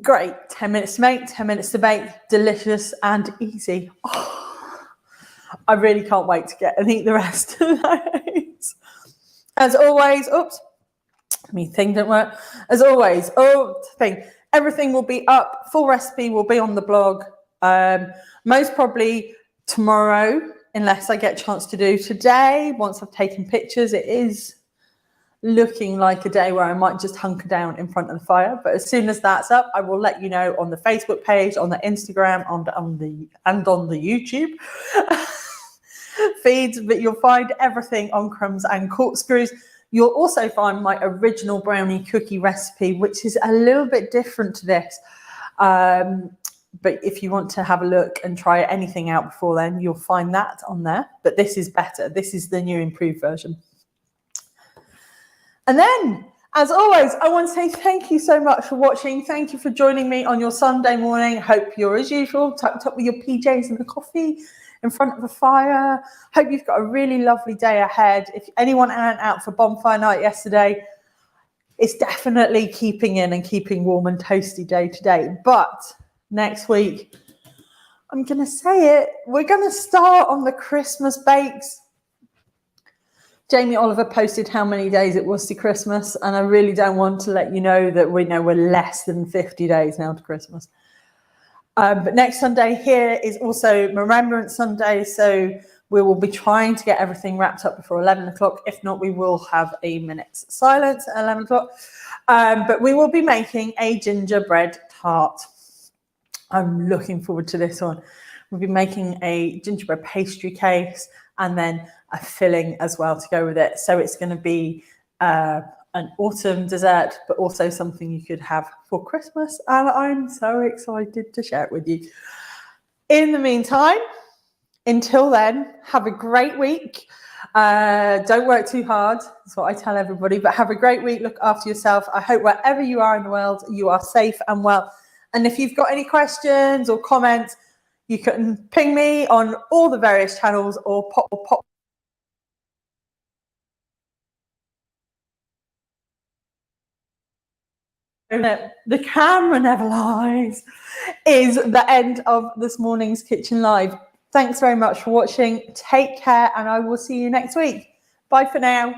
[SPEAKER 2] great. 10 minutes to make, 10 minutes to bake, delicious and easy. Oh, I really can't wait to get and eat the rest of those. As always, oops, my thing didn't work. As always, everything will be up. Full recipe will be on the blog. Most probably tomorrow, unless I get a chance to do today. Once I've taken pictures, it is looking like a day where I might just hunker down in front of the fire. But as soon as that's up, I will let you know on the Facebook page, on the Instagram, on the YouTube feeds. But you'll find everything on Crumbs and Corkscrews. You'll also find my original brownie cookie recipe, which is a little bit different to this. But if you want to have a look and try anything out before then, you'll find that on there. But this is better. This is the new improved version. And then, as always, I want to say thank you so much for watching. Thank you for joining me on your Sunday morning. Hope you're, as usual, tucked up with your PJs and a coffee in front of a fire. Hope you've got a really lovely day ahead. If anyone went out for bonfire night yesterday, it's definitely keeping in and keeping warm and toasty day to day. But next week, I'm going to say it, we're going to start on the Christmas bakes. Jamie Oliver posted how many days it was to Christmas, and I really don't want to let you know that we're less than 50 days now to Christmas. But next Sunday here is also Remembrance Sunday, so we will be trying to get everything wrapped up before 11 o'clock. If not, we will have a minute's silence at 11 o'clock. But we will be making a gingerbread tart. I'm looking forward to this one. We'll be making a gingerbread pastry case and then a filling as well to go with it. So it's going to be an autumn dessert, but also something you could have for Christmas. And I'm so excited to share it with you. In the meantime, until then, have a great week. Don't work too hard. That's what I tell everybody. But have a great week. Look after yourself. I hope wherever you are in the world, you are safe and well. And if you've got any questions or comments, you can ping me on all the various channels or pop. The camera never lies is the end of this morning's Kitchen Live. Thanks very much for watching. Take care, and I will see you next week. Bye for now.